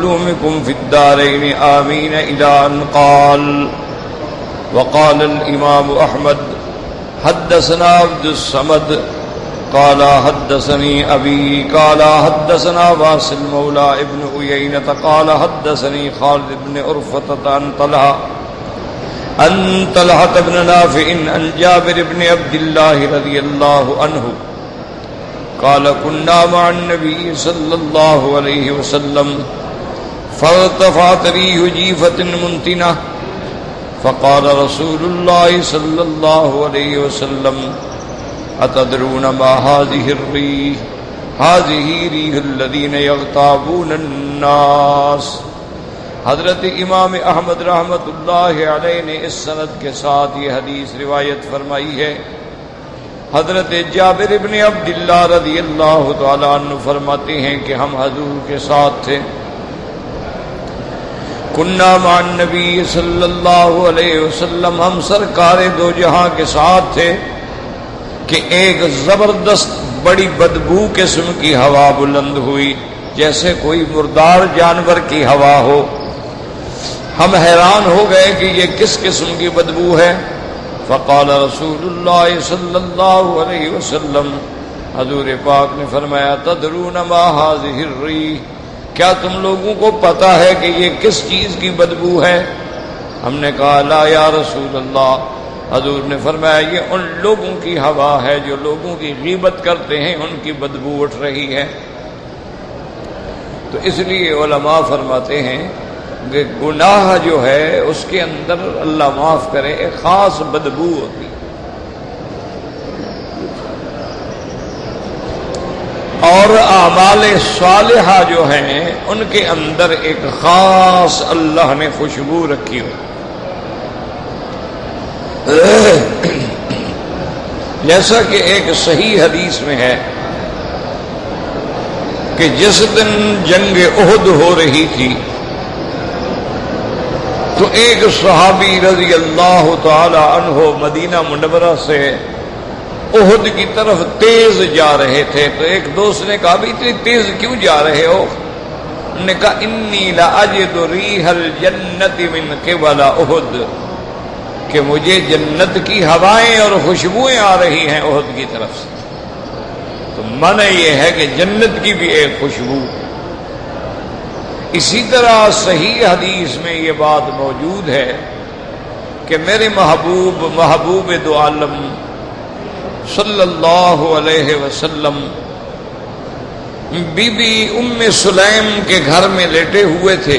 علومكم في الدارين آمين إلى أن قال. وقال الإمام أحمد حدثنا عبد الصمد قال حدثني أبي قال حدثنا واصل مولى ابن عيينة قال حدثني خالد بن عرفة عن طلحة بن نافع عن جابر بن عبد الله رضي الله عنه قال كنا مع النبي صلى الله عليه وسلم فارتفعت ريح جيفة منتنة فقال رسول الله صلى الله عليه وسلم أتدرون ما هذه الريح هذه ريح الذين يغتابون الناس. حضرت امام احمد رحمۃ اللہ علیہ نے اس سند کے ساتھ یہ حدیث روایت فرمائی ہے. حضرت جابر ابن عبداللہ رضی اللہ تعالیٰ عنہ فرماتے ہیں کہ ہم حضور کے ساتھ تھے. کننا مع النبی صلی اللہ علیہ وسلم, ہم سرکار دو جہاں کے ساتھ تھے کہ ایک زبردست بڑی بدبو قسم کی ہوا بلند ہوئی, جیسے کوئی مردار جانور کی ہوا ہو. ہم حیران ہو گئے کہ یہ کس قسم کی بدبو ہے. فقال رسول اللہ صلی اللہ علیہ وسلم, حضور پاک نے فرمایا تدرون ما هذه الريح, کیا تم لوگوں کو پتا ہے کہ یہ کس چیز کی بدبو ہے؟ ہم نے کہا لا یا رسول اللہ. حضور نے فرمایا یہ ان لوگوں کی ہوا ہے جو لوگوں کی غیبت کرتے ہیں, ان کی بدبو اٹھ رہی ہے. تو اس لیے علماء فرماتے ہیں کہ گناہ جو ہے اس کے اندر اللہ معاف کرے ایک خاص بدبو ہوتی, اور اعمال صالحہ جو ہیں ان کے اندر ایک خاص اللہ نے خوشبو رکھی ہوئی. جیسا کہ ایک صحیح حدیث میں ہے کہ جس دن جنگ احد ہو رہی تھی تو ایک صحابی رضی اللہ تعالی عنہ مدینہ منورہ سے احد کی طرف تیز جا رہے تھے. تو ایک دوست نے کہا بھی اتنی تیز کیوں جا رہے ہو؟ انہوں نے کہا انی لاجد ریح الجنت من قبل احد, کہ مجھے جنت کی ہوائیں اور خوشبوئیں آ رہی ہیں احد کی طرف سے. تو معنی یہ ہے کہ جنت کی بھی ایک خوشبو. اسی طرح صحیح حدیث میں یہ بات موجود ہے کہ میرے محبوب دو عالم صلی اللہ علیہ وسلم بی بی ام سلیم کے گھر میں لیٹے ہوئے تھے,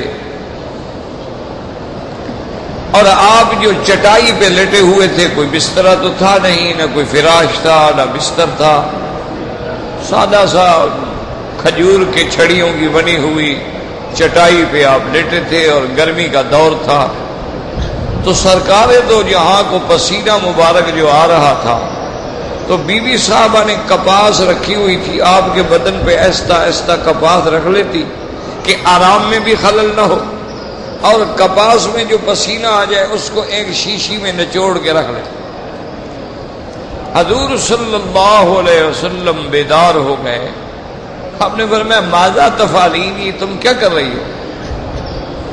اور آپ جو چٹائی پہ لیٹے ہوئے تھے, کوئی بستر تو تھا نہیں, نہ کوئی فراش تھا نہ بستر تھا, سادہ سا کھجور کے چھڑیوں کی بنی ہوئی چٹائی پہ آپ لیٹے تھے, اور گرمی کا دور تھا. تو سرکار دو جہاں کو پسینہ مبارک جو آ رہا تھا, تو بی بی صاحبہ نے کپاس رکھی ہوئی تھی, آپ کے بدن پہ ایستا ایستا کپاس رکھ لیتی کہ آرام میں بھی خلل نہ ہو, اور کپاس میں جو پسینہ آ جائے اس کو ایک شیشی میں نچوڑ کے رکھ لے. حضور صلی اللہ علیہ وسلم بیدار ہو گئے. آپ نے فرمایا ماذا تفعلین, تم کیا کر رہی ہو؟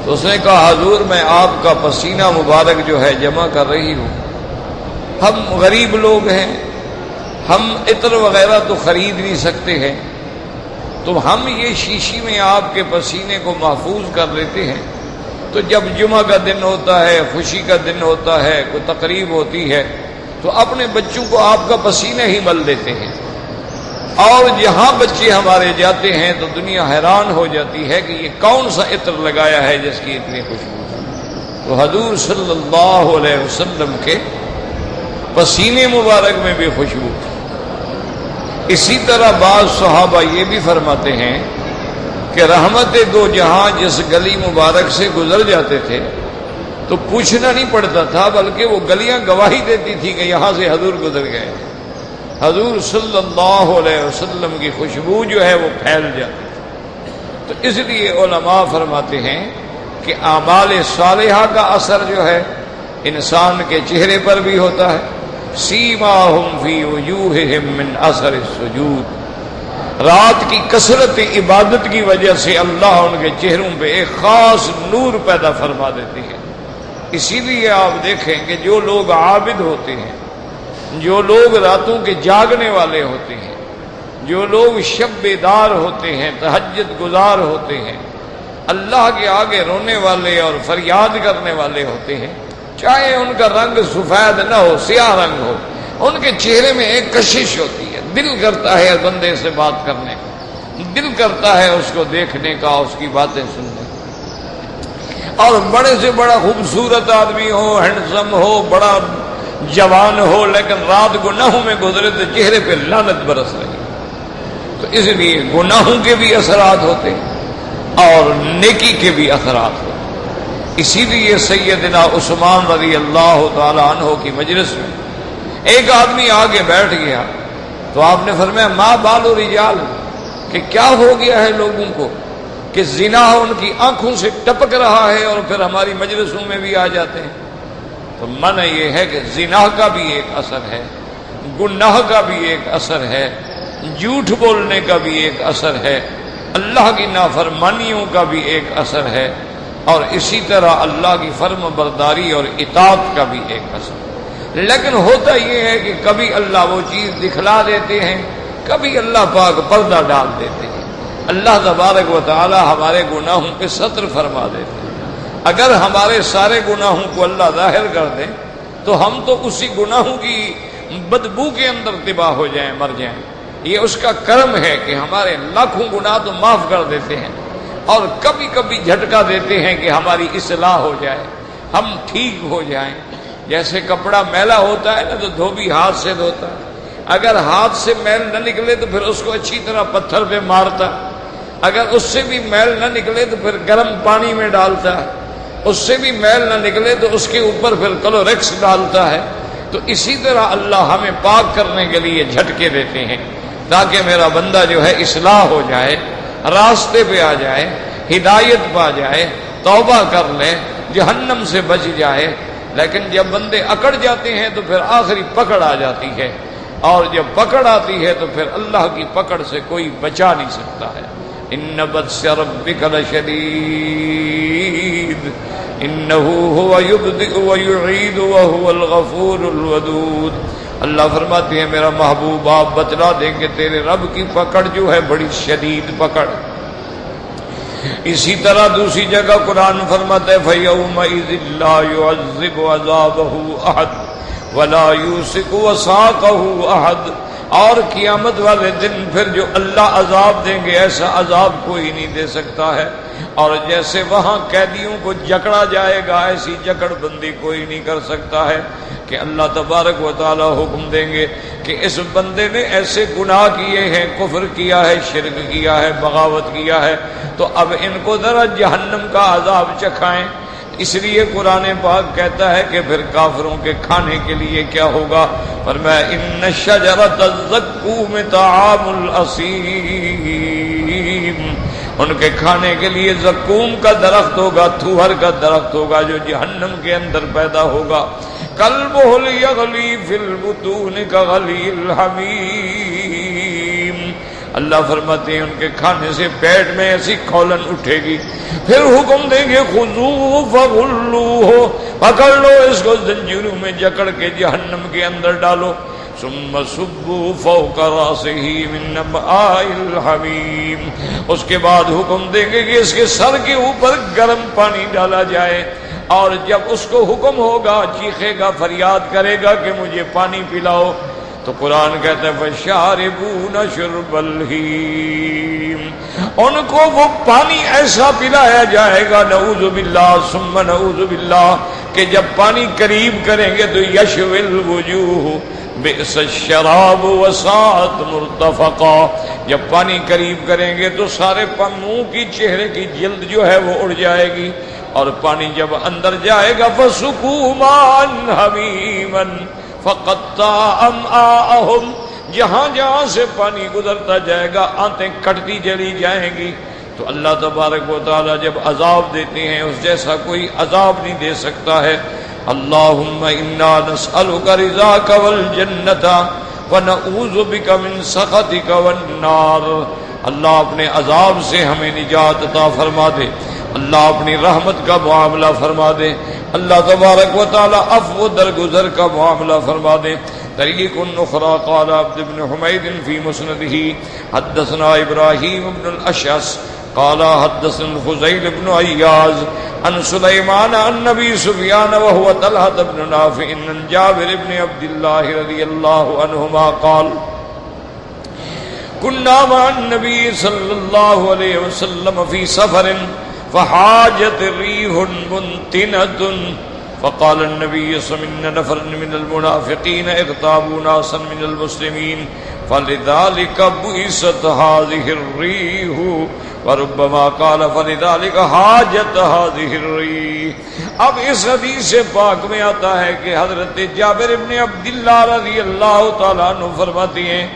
تو اس نے کہا حضور میں آپ کا پسینہ مبارک جو ہے جمع کر رہی ہوں. ہم غریب لوگ ہیں, ہم عطر وغیرہ تو خرید نہیں سکتے ہیں, تو ہم یہ شیشی میں آپ کے پسینے کو محفوظ کر لیتے ہیں. تو جب جمعہ کا دن ہوتا ہے, خوشی کا دن ہوتا ہے, کوئی تقریب ہوتی ہے, تو اپنے بچوں کو آپ کا پسینہ ہی مل دیتے ہیں. اور جہاں بچے ہمارے جاتے ہیں تو دنیا حیران ہو جاتی ہے کہ یہ کون سا عطر لگایا ہے جس کی اتنی خوشبو. تو حضور صلی اللہ علیہ وسلم کے پسینے مبارک میں بھی خوشبو. اسی طرح بعض صحابہ یہ بھی فرماتے ہیں کہ رحمت دو جہاں جس گلی مبارک سے گزر جاتے تھے تو پوچھنا نہیں پڑتا تھا, بلکہ وہ گلیاں گواہی دیتی تھی کہ یہاں سے حضور گزر گئے. حضور صلی اللہ علیہ وسلم کی خوشبو جو ہے وہ پھیل جاتی تھی. تو اس لیے علماء فرماتے ہیں کہ اعمال صالحہ کا اثر جو ہے انسان کے چہرے پر بھی ہوتا ہے. سیماہم فی وجوہہم من اثر السجود, رات کی کثرت عبادت کی وجہ سے اللہ ان کے چہروں پہ ایک خاص نور پیدا فرما دیتی ہے۔ اسی لیے آپ دیکھیں کہ جو لوگ عابد ہوتے ہیں، جو لوگ راتوں کے جاگنے والے ہوتے ہیں، جو لوگ شب بیدار ہوتے ہیں، تہجد گزار ہوتے ہیں، اللہ کے آگے رونے والے اور فریاد کرنے والے ہوتے ہیں، چاہے ان کا رنگ سفید نہ ہو، سیاہ رنگ ہو، ان کے چہرے میں ایک کشش ہوتی ہے، دل کرتا ہے بندے سے بات کرنے کا، دل کرتا ہے اس کو دیکھنے کا، اس کی باتیں سننے کا۔ اور بڑے سے بڑا خوبصورت آدمی ہو، ہینڈسم ہو، بڑا جوان ہو، لیکن رات گناہوں میں گزرے تو چہرے پہ لعنت برس رہی۔ تو اس لیے گناہوں کے بھی اثرات ہوتے ہیں اور نیکی کے بھی اثرات ہوتے ہیں۔ اسی لیے سیدنا عثمان رضی اللہ تعالی عنہ کی مجلس میں ایک آدمی آگے بیٹھ گیا تو آپ نے فرمایا ما بال رجال، کہ کیا ہو گیا ہے لوگوں کو کہ زنا ان کی آنکھوں سے ٹپک رہا ہے اور پھر ہماری مجلسوں میں بھی آ جاتے ہیں۔ تو معنی یہ ہے کہ زنا کا بھی ایک اثر ہے، گناہ کا بھی ایک اثر ہے، جھوٹ بولنے کا بھی ایک اثر ہے، اللہ کی نافرمانیوں کا بھی ایک اثر ہے، اور اسی طرح اللہ کی فرم برداری اور اطاعت کا بھی ایک اثر ہے۔ لیکن ہوتا یہ ہے کہ کبھی اللہ وہ چیز دکھلا دیتے ہیں، کبھی اللہ پاک پردہ ڈال دیتے ہیں۔ اللہ تبارک و تعالی ہمارے گناہوں پہ ستر فرما دیتے ہیں۔ اگر ہمارے سارے گناہوں کو اللہ ظاہر کر دیں تو ہم تو اسی گناہوں کی بدبو کے اندر تباہ ہو جائیں، مر جائیں۔ یہ اس کا کرم ہے کہ ہمارے لاکھوں گناہ تو معاف کر دیتے ہیں، اور کبھی کبھی جھٹکا دیتے ہیں کہ ہماری اصلاح ہو جائے، ہم ٹھیک ہو جائیں۔ جیسے کپڑا میلا ہوتا ہے نا تو دھوبی ہاتھ سے دھوتا ہے، اگر ہاتھ سے میل نہ نکلے تو پھر اس کو اچھی طرح پتھر پہ مارتا، اگر اس سے بھی میل نہ نکلے تو پھر گرم پانی میں ڈالتا ہے، اس سے بھی میل نہ نکلے تو اس کے اوپر پھر کلوریکس ڈالتا ہے۔ تو اسی طرح اللہ ہمیں پاک کرنے کے لیے جھٹکے دیتے ہیں تاکہ میرا بندہ جو ہے اصلاح ہو جائے، راستے پہ آ جائے، ہدایت پا جائے، توبہ کر لے، جہنم سے بچ جائے۔ لیکن جب بندے اکڑ جاتے ہیں تو پھر آخری پکڑ آ جاتی ہے، اور جب پکڑ آتی ہے تو پھر اللہ کی پکڑ سے کوئی بچا نہیں سکتا ہے۔ ان بطش ربک لشدید انہ هو یبدئ ویعید وهو الغفور الودود۔ اللہ فرماتے ہیں میرا محبوب آپ بتلا دیں کہ تیرے رب کی پکڑ جو ہے بڑی شدید پکڑ۔ اسی طرح دوسری جگہ قرآن فرماتا ہے فَيَوْمَئِذٍ لَا يُعَذِّبُ عَذَابَهُ أَحَدٌ وَلَا يُوثِقُ وَثَاقَهُ أَحَدٌ۔ اور قیامت والے دن پھر جو اللہ عذاب دیں گے ایسا عذاب کوئی نہیں دے سکتا ہے، اور جیسے وہاں قیدیوں کو جکڑا جائے گا ایسی جکڑ بندی کوئی نہیں کر سکتا ہے کہ اللہ تبارک و تعالی حکم دیں گے کہ اس بندے نے ایسے گناہ کیے ہیں، کفر کیا ہے، شرک کیا ہے، بغاوت کیا ہے، تو اب ان کو ذرا جہنم کا عذاب چکھائیں۔ اس لیے قرآن پاک کہتا ہے کہ پھر کافروں کے کھانے کے لیے کیا ہوگا، فرمایا ان شجرۃ الزقوم طعام الاثیم، ان کے کھانے کے لیے زقوم کا درخت ہوگا، تھوہر کا درخت ہوگا جو جہنم کے اندر پیدا ہوگا۔ کلبہل یغلی فی البطون کغلی الحمیم۔ اللہ فرماتے ہیں ان کے کھانے سے پیٹ میں ایسی کھولن اٹھے گی، پھر حکم دیں گے خذوہ فغلوہ، پکڑ لو اس کو زنجیروں میں جکڑ کے جہنم کے اندر ڈالو، ثم صبوا فوق راسہ من ماء الحمیم، اس کے بعد حکم دیں گے کہ اس کے سر کے اوپر گرم پانی ڈالا جائے، اور جب اس کو حکم ہوگا چیخے گا، فریاد کرے گا کہ مجھے پانی پلاؤ، تو قرآن کہتا ہے فَشَارِبُونَ شُرْبَ الْهِیمِ، ان کو وہ پانی ایسا پلایا جائے گا نعوذ باللہ ثم نعوذ باللہ کہ جب پانی قریب کریں گے تو یشوی الوجوہ بئس الشراب وساعت مرتفقا، جب پانی قریب کریں گے تو سارے منہ کی چہرے کی جلد جو ہے وہ اڑ جائے گی، اور پانی جب اندر جائے گا فَسُقُوا مَاءً حَمِیمًا فَقَطَّعَ أَمْعَاءَهُمْ، جہاں جہاں سے پانی گزرتا جائے گا آنتیں کٹتی چلی جائیں گی۔ تو اللہ تبارک و تعالی جب عذاب دیتے ہیں اس جیسا کوئی عذاب نہیں دے سکتا ہے۔ اللہم انا نسألک رضاک والجنۃ ونعوذ بک من سخطک والنار. اللہ اپنے عذاب سے ہمیں نجات عطا فرما دے, اللہ اپنی رحمت کا معاملہ فرما دے, اللہ تبارک و تعالی عفو درگزر کا معاملہ فرما دے. طریق اخرى قال عبد بن حمید فی مسندہ حدثنا ابراہیم بن الاشعث قال حدثنا الفضیل بن عیاض عن سلیمان عن نبی سفیان وهو طلحة بن نافع عن جابر بن عبد الله رضی اللہ عنہما قال كنا مع النبي صلى الله عليه وسلم في سفر فحاجت ريح منتنة فقال النبي صلى الله عليه وسلم نفر من المنافقين اغتابوا ناسا من المسلمين فلذلك بئست هذه الريح وربما قال فلذلك حاجت هذه الريح. اب اس حدیث سے پاک میں آتا ہے کہ حضرت جابر بن عبداللہ رضی اللہ تعالیٰ عنہ فرماتی ہیں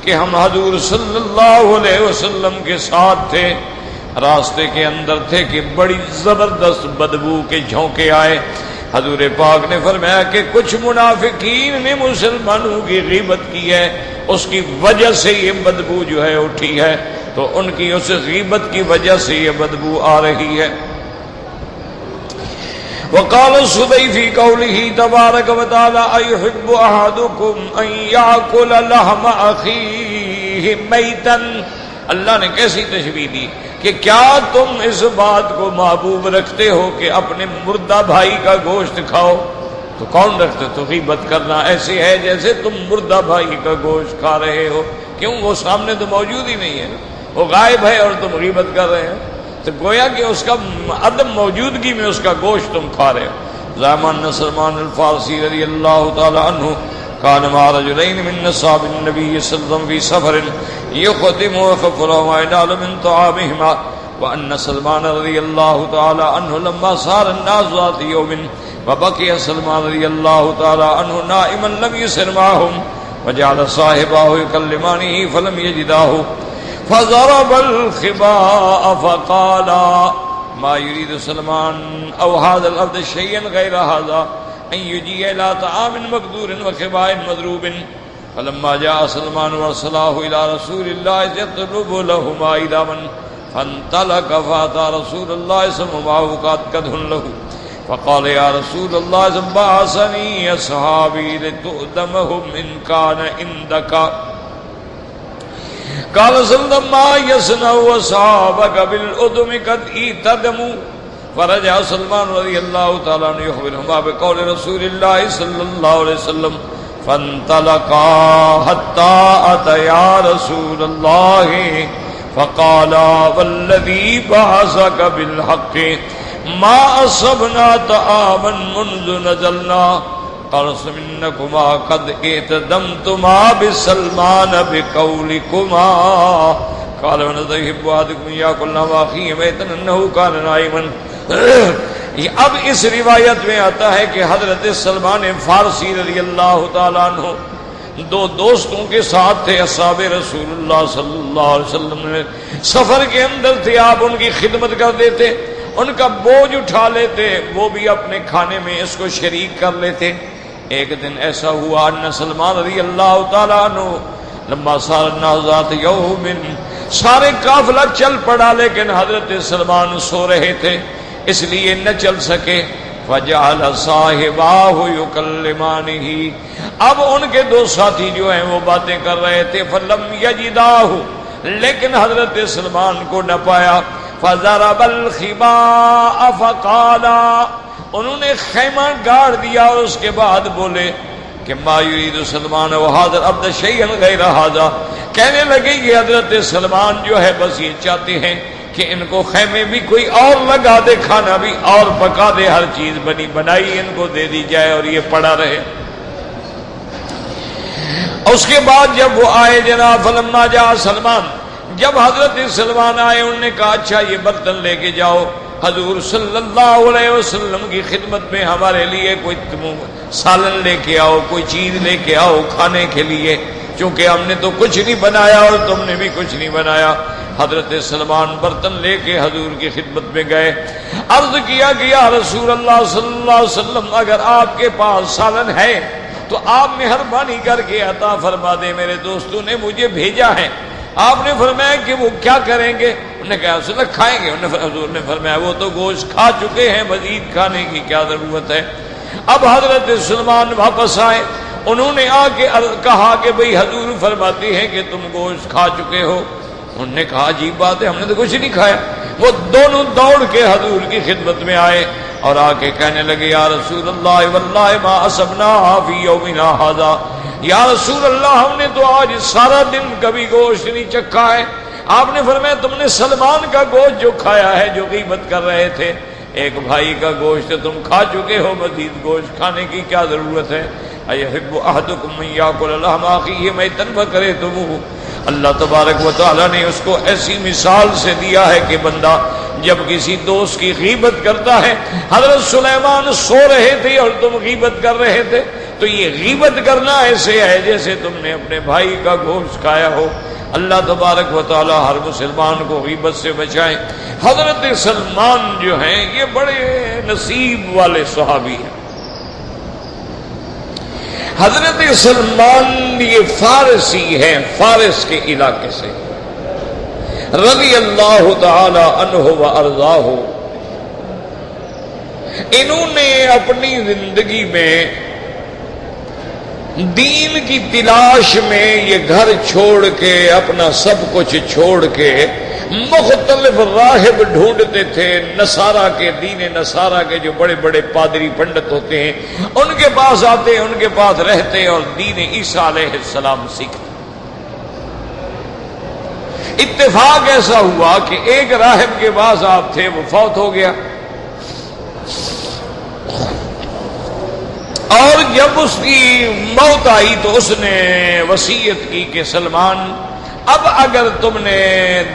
کہ ہم حضور صلی اللہ علیہ وسلم کے ساتھ تھے, راستے کے اندر تھے کہ بڑی زبردست بدبو کے جھونکے آئے. حضور پاک نے فرمایا کہ کچھ منافقین نے مسلمانوں کی غیبت کی ہے, اس کی وجہ سے یہ بدبو جو ہے اٹھی ہے, تو ان کی اس غیبت کی وجہ سے یہ بدبو آ رہی ہے. وقال السدی فی قوله تبارک و تعالی ایحب احدکم ان یاکل لحم اخیہ میتا. اللہ نے کیسی تشبیہ دی کہ کیا تم اس بات کو محبوب رکھتے ہو کہ اپنے مردہ بھائی کا گوشت کھاؤ؟ تو کون رکھتے؟ تو غیبت کرنا ایسے ہے جیسے تم مردہ بھائی کا گوشت کھا رہے ہو. کیوں؟ وہ سامنے تو موجود ہی نہیں ہے, وہ غائب ہے اور تم غیبت کر رہے ہیں. تو گویا کہ اس کا عدم موجودگی میں اس کا گوشت تم کھا رہے ہو. زامان سلمان الفارسی رضی اللہ تعالی عنہ كان مع رجلين من نصاب النبي صلى الله عليه وسلم في سفر يقدم ويخف لهما ينال من طعامهما. وأن سلمان رضي الله تعالى عنه لما صار الناس ذات يوم وبقي سلمان رضي الله تعالى عنه نائما لم يسر معهم وجعل صاحبه يكلمانه فلم يجداه فضرب الخباء فقال ما يريد سلمان أو هذا الأرض شيئا غير هذا ان يجيء الى طعام مقدور وخباء مضروب. فلما جاء سلمان وارسله الى رسول الله يطلب لهما إداما فانطلق فاتى رسول الله صلى الله عليه وسلم قد له فقال يا رسول الله بعثني اصحابي لتؤدمهم ان كان عندك. قال صلى ما يصنع اصحابك بالأدم قد اعتدموا. فرجع سلمان رضی اللہ تعالیٰ عنہ يخبرهما بقول رسول الله صلی اللہ علیہ وسلم فانطلقا حتى أتيا رسول الله فقالا والذي بعثك بالحق ما أصبنا طعاما منذ نزلنا. قال إنكما قد اعتدمتما بسلمان بقولكما. قال ونذهب أحدكم يأكل لحم أخيه ميتا إنه كان نائما. اب اس روایت میں آتا ہے کہ حضرت سلمان فارسی رضی اللہ تعالیٰ عنہ دو دوستوں کے ساتھ تھے, اصحاب رسول اللہ صلی اللہ علیہ وسلم نے سفر کے اندر تھے. آپ ان کی خدمت کر دیتے, ان کا بوجھ اٹھا لیتے, وہ بھی اپنے کھانے میں اس کو شریک کر لیتے. ایک دن ایسا ہوا ان سلمان رضی اللہ تعالیٰ عنہ لما صار الناس ذات یوم, سارے قافلہ چل پڑا لیکن حضرت سلمان سو رہے تھے اس لیے نہ چل سکے. فجعل صاحباہ یکلمانہ, اب ان کے دو ساتھی جو ہیں وہ باتیں کر رہے تھے. فلم یجداہ, لیکن حضرت سلمان کو نہ پایا. فضرب الخباء فقالا, انہوں نے خیمہ گاڑ دیا اور اس کے بعد بولے کہ ما یرید سلمان وهذا العبد شیئا غیر هذا. کہنے لگے یہ حضرت سلمان جو ہے بس یہ چاہتے ہیں کہ ان کو خیمے بھی کوئی اور لگا دے, کھانا بھی اور پکا دے, ہر چیز بنی بنائی ان کو دے دی جائے اور یہ پڑا رہے. اس کے بعد جب وہ آئے جناب فلما جاء سلمان, جب حضرت سلمان آئے انہوں نے کہا اچھا یہ برتن لے کے جاؤ حضور صلی اللہ علیہ وسلم کی خدمت میں ہمارے لیے کوئی سالن لے کے آؤ, کوئی چیز لے کے آؤ کھانے کے لیے, چونکہ ہم نے تو کچھ نہیں بنایا اور تم نے بھی کچھ نہیں بنایا. حضرت سلمان برتن لے کے حضور کی خدمت میں گئے. عرض کیا کہ یا رسول اللہ صلی اللہ علیہ وسلم اگر آپ کے پاس سالن ہے تو آپ مہربانی کر کے عطا فرما دیں، میرے دوستوں نے مجھے بھیجا ہے۔ آپ نے فرمایا کہ وہ کیا کریں گے؟ انہوں نے کہا رسول اللہ کھائیں گے۔ حضور نے فرمایا وہ تو گوشت کھا چکے ہیں، مزید کھانے کی کیا ضرورت ہے؟ اب حضرت سلمان واپس آئے، انہوں نے آ کے کہا کہ بھئی حضور فرماتے ہیں کہ تم گوشت کھا چکے ہو۔ انہوں نے کہا عجیب بات ہے، ہم نے تو کچھ نہیں کھایا۔ وہ دونوں دوڑ کے حضور کی خدمت میں آئے اور آ کے کہنے لگے یا رسول اللہ واللہ ما اصبنا فی یومنا ھذا، یا رسول اللہ ہم نے تو آج سارا دن کبھی گوشت نہیں چکھا ہے۔ آپ نے فرمایا تم نے سلمان کا گوشت جو کھایا ہے، جو غیبت کر رہے تھے، ایک بھائی کا گوشت تم کھا چکے ہو، مزید گوشت کھانے کی کیا ضرورت ہے؟ ایحب احدکم ان یاکل لحم اخیہ میتا فکرہتموہ۔ اللہ تبارک و تعالیٰ نے اس کو ایسی مثال سے دیا ہے کہ بندہ جب کسی دوست کی غیبت کرتا ہے، حضرت سلیمان سو رہے تھے اور تم غیبت کر رہے تھے، تو یہ غیبت کرنا ایسے ہے جیسے تم نے اپنے بھائی کا گوشت کھایا ہو۔ اللہ تبارک و تعالیٰ ہر مسلمان کو غیبت سے بچائے۔ حضرت سلمان جو ہیں یہ بڑے نصیب والے صحابی ہیں۔ حضرت سلمان یہ فارسی ہیں، فارس کے علاقے سے، رضی اللہ تعالی عنہ و ارضاہ۔ انہوں نے اپنی زندگی میں دین کی تلاش میں یہ گھر چھوڑ کے، اپنا سب کچھ چھوڑ کے مختلف راہب ڈھونڈتے تھے، نصارہ کے، دین نصارہ کے جو بڑے بڑے پادری پنڈت ہوتے ہیں ان کے پاس آتے، ان کے پاس رہتے اور دین عیسیٰ علیہ السلام سیکھتے۔ اتفاق ایسا ہوا کہ ایک راہب کے پاس آپ تھے، وہ فوت ہو گیا، اور جب اس کی موت آئی تو اس نے وصیت کی کہ سلمان اب اگر تم نے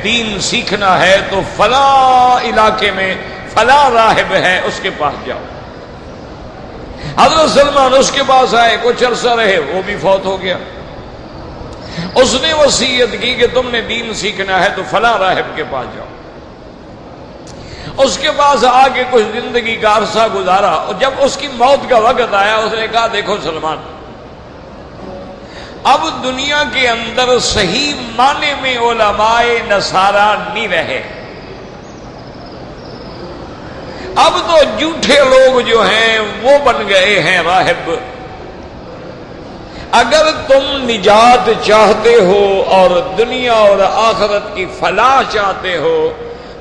دین سیکھنا ہے تو فلاں علاقے میں فلاں راہب ہے، اس کے پاس جاؤ۔ حضرت سلمان اس کے پاس آئے، کچھ عرصہ رہے، وہ بھی فوت ہو گیا۔ اس نے وصیت کی کہ تم نے دین سیکھنا ہے تو فلاں راہب کے پاس جاؤ۔ اس کے پاس آگے کچھ زندگی کا عرصہ گزارا، اور جب اس کی موت کا وقت آیا اس نے کہا دیکھو سلمان، اب دنیا کے اندر صحیح معنی میں علماء نصارہ نہیں رہے، اب تو جھوٹے لوگ جو ہیں وہ بن گئے ہیں راہب۔ اگر تم نجات چاہتے ہو اور دنیا اور آخرت کی فلاح چاہتے ہو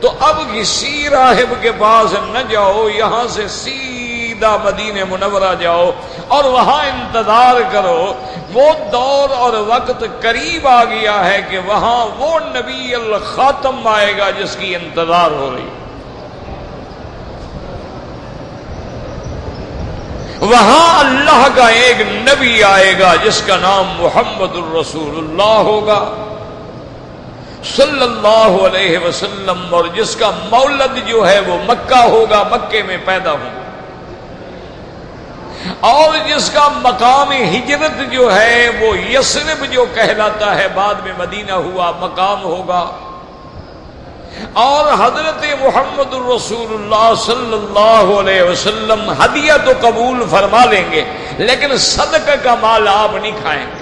تو اب کسی راہب کے پاس نہ جاؤ، یہاں سے سیدھا مدینہ منورہ جاؤ اور وہاں انتظار کرو۔ وہ دور اور وقت قریب آ گیا ہے کہ وہاں وہ نبی الخاتم آئے گا جس کی انتظار ہو رہی، وہاں اللہ کا ایک نبی آئے گا جس کا نام محمد الرسول اللہ ہوگا صلی اللہ علیہ وسلم، اور جس کا مولد جو ہے وہ مکہ ہوگا، مکے میں پیدا ہوگا، اور جس کا مقام ہجرت جو ہے وہ یثرب جو کہلاتا ہے بعد میں مدینہ ہوا مقام ہوگا، اور حضرت محمد الرسول اللہ صلی اللہ علیہ وسلم ہدیہ تو قبول فرما لیں گے لیکن صدقہ کا مال آپ نہیں کھائیں گے،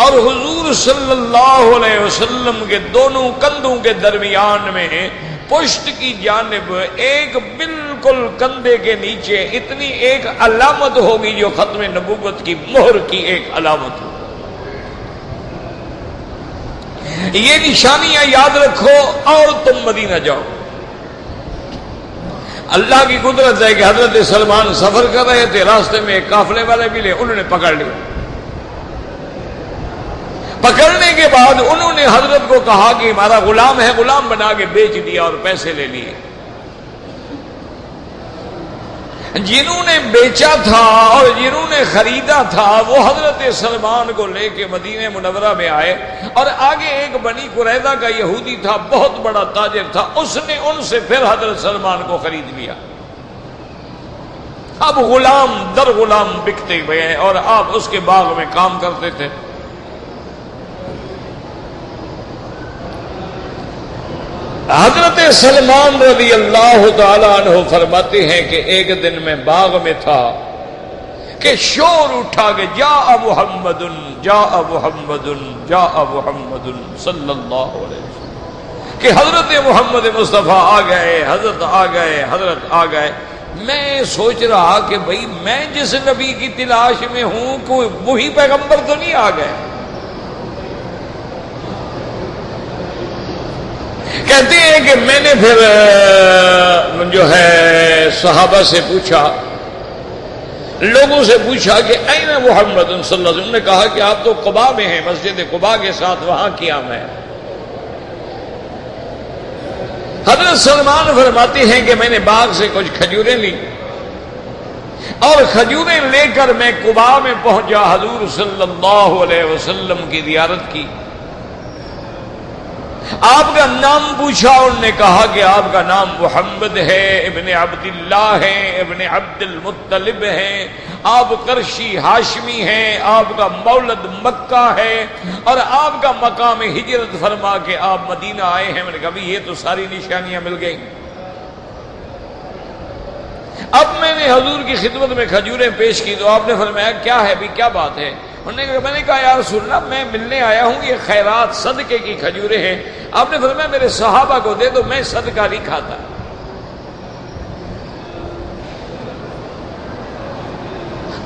اور حضور صلی اللہ علیہ وسلم کے دونوں کندھوں کے درمیان میں پشت کی جانب ایک بالکل کندھے کے نیچے اتنی ایک علامت ہوگی جو ختم نبوت کی مہر کی ایک علامت ہوگی۔ یہ نشانیاں یاد رکھو اور تم مدینہ جاؤ۔ اللہ کی قدرت ہے کہ حضرت سلمان سفر کر رہے تھے، راستے میں ایک قافلے والے ملے، انہوں نے پکڑ لیا۔ پکڑنے کے بعد انہوں نے حضرت کو کہا کہ ہمارا غلام ہے، غلام بنا کے بیچ دیا اور پیسے لے لیے۔ جنہوں نے بیچا تھا اور جنہوں نے خریدا تھا وہ حضرت سلمان کو لے کے مدینہ منورہ میں آئے، اور آگے ایک بنی قریظہ کا یہودی تھا، بہت بڑا تاجر تھا، اس نے ان سے پھر حضرت سلمان کو خرید لیا۔ اب غلام در غلام بکتے گئے اور آپ اس کے باغ میں کام کرتے تھے۔ حضرت سلمان رضی اللہ تعالی عنہ فرماتے ہیں کہ ایک دن میں باغ میں تھا کہ شور اٹھا کہ جاء محمد جاء محمد جاء محمد صلی اللہ علیہ وسلم، کہ حضرت محمد مصطفیٰ آ گئے، حضرت آ گئے، حضرت آ گئے۔ میں سوچ رہا کہ بھئی میں جس نبی کی تلاش میں ہوں کوئی وہی پیغمبر تو نہیں آ گئے۔ کہتے ہیں کہ میں نے پھر جو ہے صحابہ سے پوچھا، لوگوں سے پوچھا کہ این محمد صلی اللہ علیہ وسلم، نے کہا کہ آپ تو قباء میں ہیں، مسجد قباء کے ساتھ وہاں قیام ہے۔ حضرت سلمان فرماتے ہیں کہ میں نے باغ سے کچھ کھجوریں لی اور کھجوریں لے کر میں قباء میں پہنچا، حضور صلی اللہ علیہ وسلم کی زیارت کی، آپ کا نام پوچھا، انہوں نے کہا کہ آپ کا نام محمد ہے، ابن عبداللہ ہے، ابن عبد المطلب ہیں، آپ قرشی ہاشمی ہیں، آپ کا مولد مکہ ہے اور آپ کا مقام ہجرت فرما کے آپ مدینہ آئے ہیں۔ میں نے کہا یہ تو ساری نشانیاں مل گئیں۔ اب میں نے حضور کی خدمت میں کھجوریں پیش کی تو آپ نے فرمایا کیا ہے بھی، کیا بات ہے؟ میں نے کہا یا رسول اللہ میں ملنے آیا ہوں، یہ خیرات صدقے کی کھجوریں ہیں۔ آپ نے فرمایا میرے صحابہ کو دے دو، میں صدقہ نہیں کھاتا۔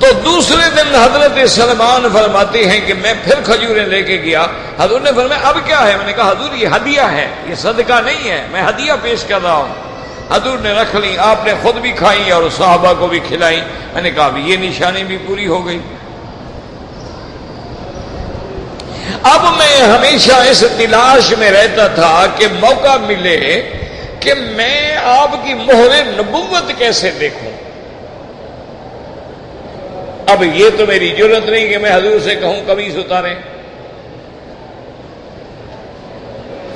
تو دوسرے دن حضرت سلمان فرماتے ہیں کہ میں پھر کھجوریں لے کے گیا، حضور نے فرمایا اب کیا ہے؟ میں نے کہا حضور یہ ہدیہ ہے، یہ صدقہ نہیں ہے، میں ہدیہ پیش کر رہا ہوں۔ حضور نے رکھ لی، آپ نے خود بھی کھائی اور صحابہ کو بھی کھلائی۔ میں نے کہا یہ نشانی بھی پوری ہو گئی۔ اب میں ہمیشہ اس تلاش میں رہتا تھا کہ موقع ملے کہ میں آپ کی مہر نبوت کیسے دیکھوں۔ اب یہ تو میری جرت نہیں کہ میں حضور سے کہوں قمیص اتاریں،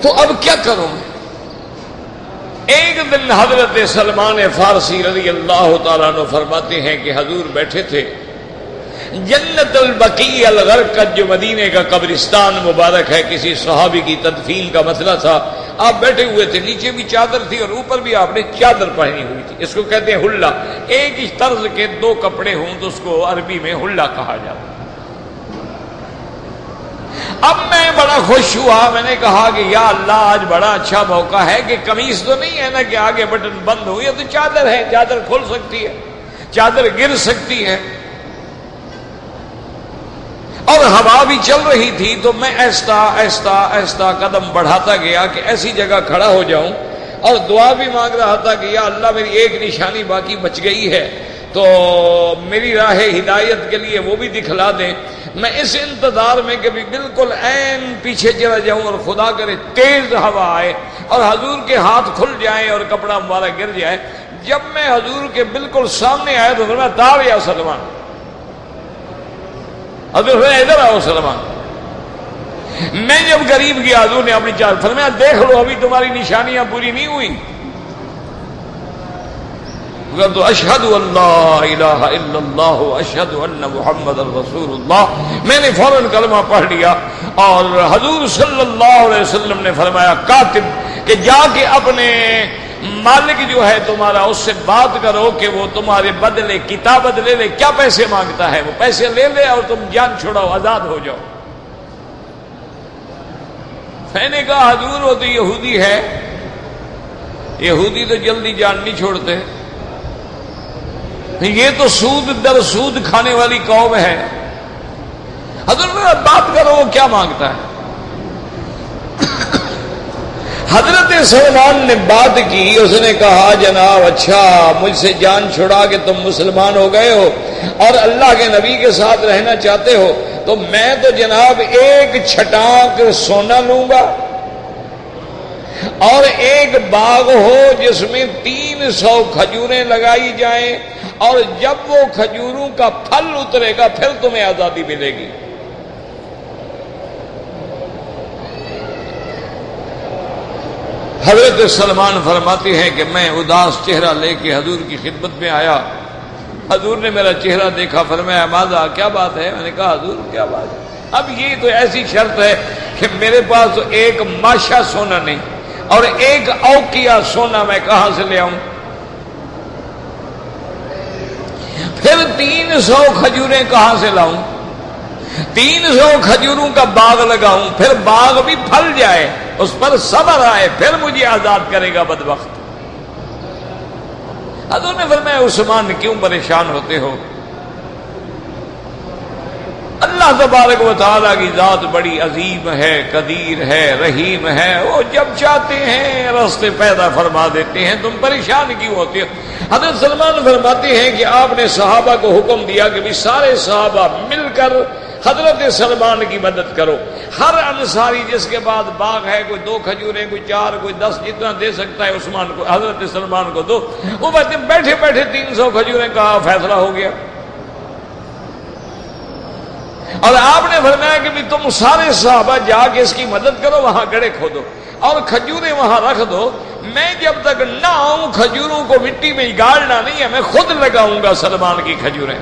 تو اب کیا کروں؟ ایک دن حضرت سلمان فارسی رضی اللہ تعالیٰ عنہ فرماتے ہیں کہ حضور بیٹھے تھے جنت البقیع الغرقد، جو مدینے کا قبرستان مبارک ہے، کسی صحابی کی تدفین کا مسئلہ تھا، آپ بیٹھے ہوئے تھے، نیچے بھی چادر تھی اور اوپر بھی آپ نے چادر پہنی ہوئی تھی۔ اس کو کہتے ہیں حلہ، ایک ہی طرز کے دو کپڑے ہوں تو اس کو عربی میں حلہ کہا جاتا۔ اب میں بڑا خوش ہوا، میں نے کہا کہ یا اللہ آج بڑا اچھا موقع ہے کہ قمیص تو نہیں ہے نا کہ آگے بٹن بند ہو، یہ تو چادر ہے، چادر کھل سکتی ہے، چادر گر سکتی ہے، اور ہوا بھی چل رہی تھی۔ تو میں آہستہ آہستہ آہستہ قدم بڑھاتا گیا کہ ایسی جگہ کھڑا ہو جاؤں، اور دعا بھی مانگ رہا تھا کہ یا اللہ میری ایک نشانی باقی بچ گئی ہے تو میری راہ ہدایت کے لیے وہ بھی دکھلا دیں۔ میں اس انتظار میں کہ بالکل عین پیچھے چلا جاؤں اور خدا کرے تیز ہوا آئے اور حضور کے ہاتھ کھل جائیں اور کپڑا مبارک گر جائے۔ جب میں حضور کے بالکل سامنے آیا تو فرمایا تعال یا سلمان، حضور فرمایا ادھر آؤ سلمان۔ میں جب قریب گیا حضور نے اپنی چادر فرمایا دیکھ لو ابھی تمہاری نشانیاں پوری نہیں ہوئی۔ تو اشہد اللہ الہ الا اللہ اشہد ان محمد رسول اللہ، میں نے فوراً کلمہ پڑھ لیا، اور حضور صلی اللہ علیہ وسلم نے فرمایا کاتب کہ جا کے اپنے مالک جو ہے تمہارا اس سے بات کرو کہ وہ تمہارے بدلے کتابت لے لے، کیا پیسے مانگتا ہے وہ پیسے لے لے اور تم جان چھڑاؤ، آزاد ہو جاؤ۔ میں نے کہا حضور وہ تو یہودی ہے، یہودی تو جلدی جان نہیں چھوڑتے، یہ تو سود در سود کھانے والی قوم ہے۔ حضرت بات کرو وہ کیا مانگتا ہے۔ حضرت سلمان نے بات کی، اس نے کہا جناب اچھا مجھ سے جان چھڑا کے تم مسلمان ہو گئے ہو اور اللہ کے نبی کے ساتھ رہنا چاہتے ہو، تو میں تو جناب ایک چھٹانک سونا لوں گا اور ایک باغ ہو جس میں 300 کھجوریں لگائی جائیں، اور جب وہ کھجوروں کا پھل اترے گا پھر تمہیں آزادی ملے گی۔ حضرت سلمان فرماتے ہیں کہ میں اداس چہرہ لے کے حضور کی خدمت میں آیا، حضور نے میرا چہرہ دیکھا، فرمایا ماذا کیا بات ہے؟ میں نے کہا حضور کیا بات ہے؟ اب یہ تو ایسی شرط ہے کہ میرے پاس تو ایک ماشا سونا نہیں اور ایک اوقیہ سونا میں کہاں سے لے آؤں؟ پھر 300 کھجوریں کہاں سے لاؤں؟ 300 کھجوروں کا باغ لگاؤں، پھر باغ بھی پھل جائے، اس پر صبر آئے، پھر مجھے آزاد کرے گا بدبخت۔ حضور نے فرمایا عثمان کیوں پریشان ہوتے ہو؟ اللہ تبارک و تعالیٰ کی ذات بڑی عظیم ہے، قدیر ہے، رحیم ہے، وہ جب چاہتے ہیں راستے پیدا فرما دیتے ہیں، تم پریشان کیوں ہوتے ہو؟ حضرت سلمان فرماتے ہیں کہ آپ نے صحابہ کو حکم دیا کہ بھی سارے صحابہ مل کر حضرت سلمان کی مدد کرو۔ ہر انصاری جس کے بعد باغ ہے، کوئی 2 کھجوریں، کوئی 4، کوئی 10، جتنا دے سکتا ہے عثمان کو، حضرت سلمان کو دو۔ وہ بیٹھے بیٹھے 300 کھجوریں کا فیصلہ ہو گیا۔ اور آپ نے فرمایا کہ بھی تم سارے صحابہ جا کے اس کی مدد کرو، وہاں گڑھے کھودو اور کھجوریں وہاں رکھ دو، میں جب تک نہ آؤں کھجوروں کو مٹی میں گاڑنا نہیں ہے، میں خود لگاؤں گا سلمان کی کھجوریں۔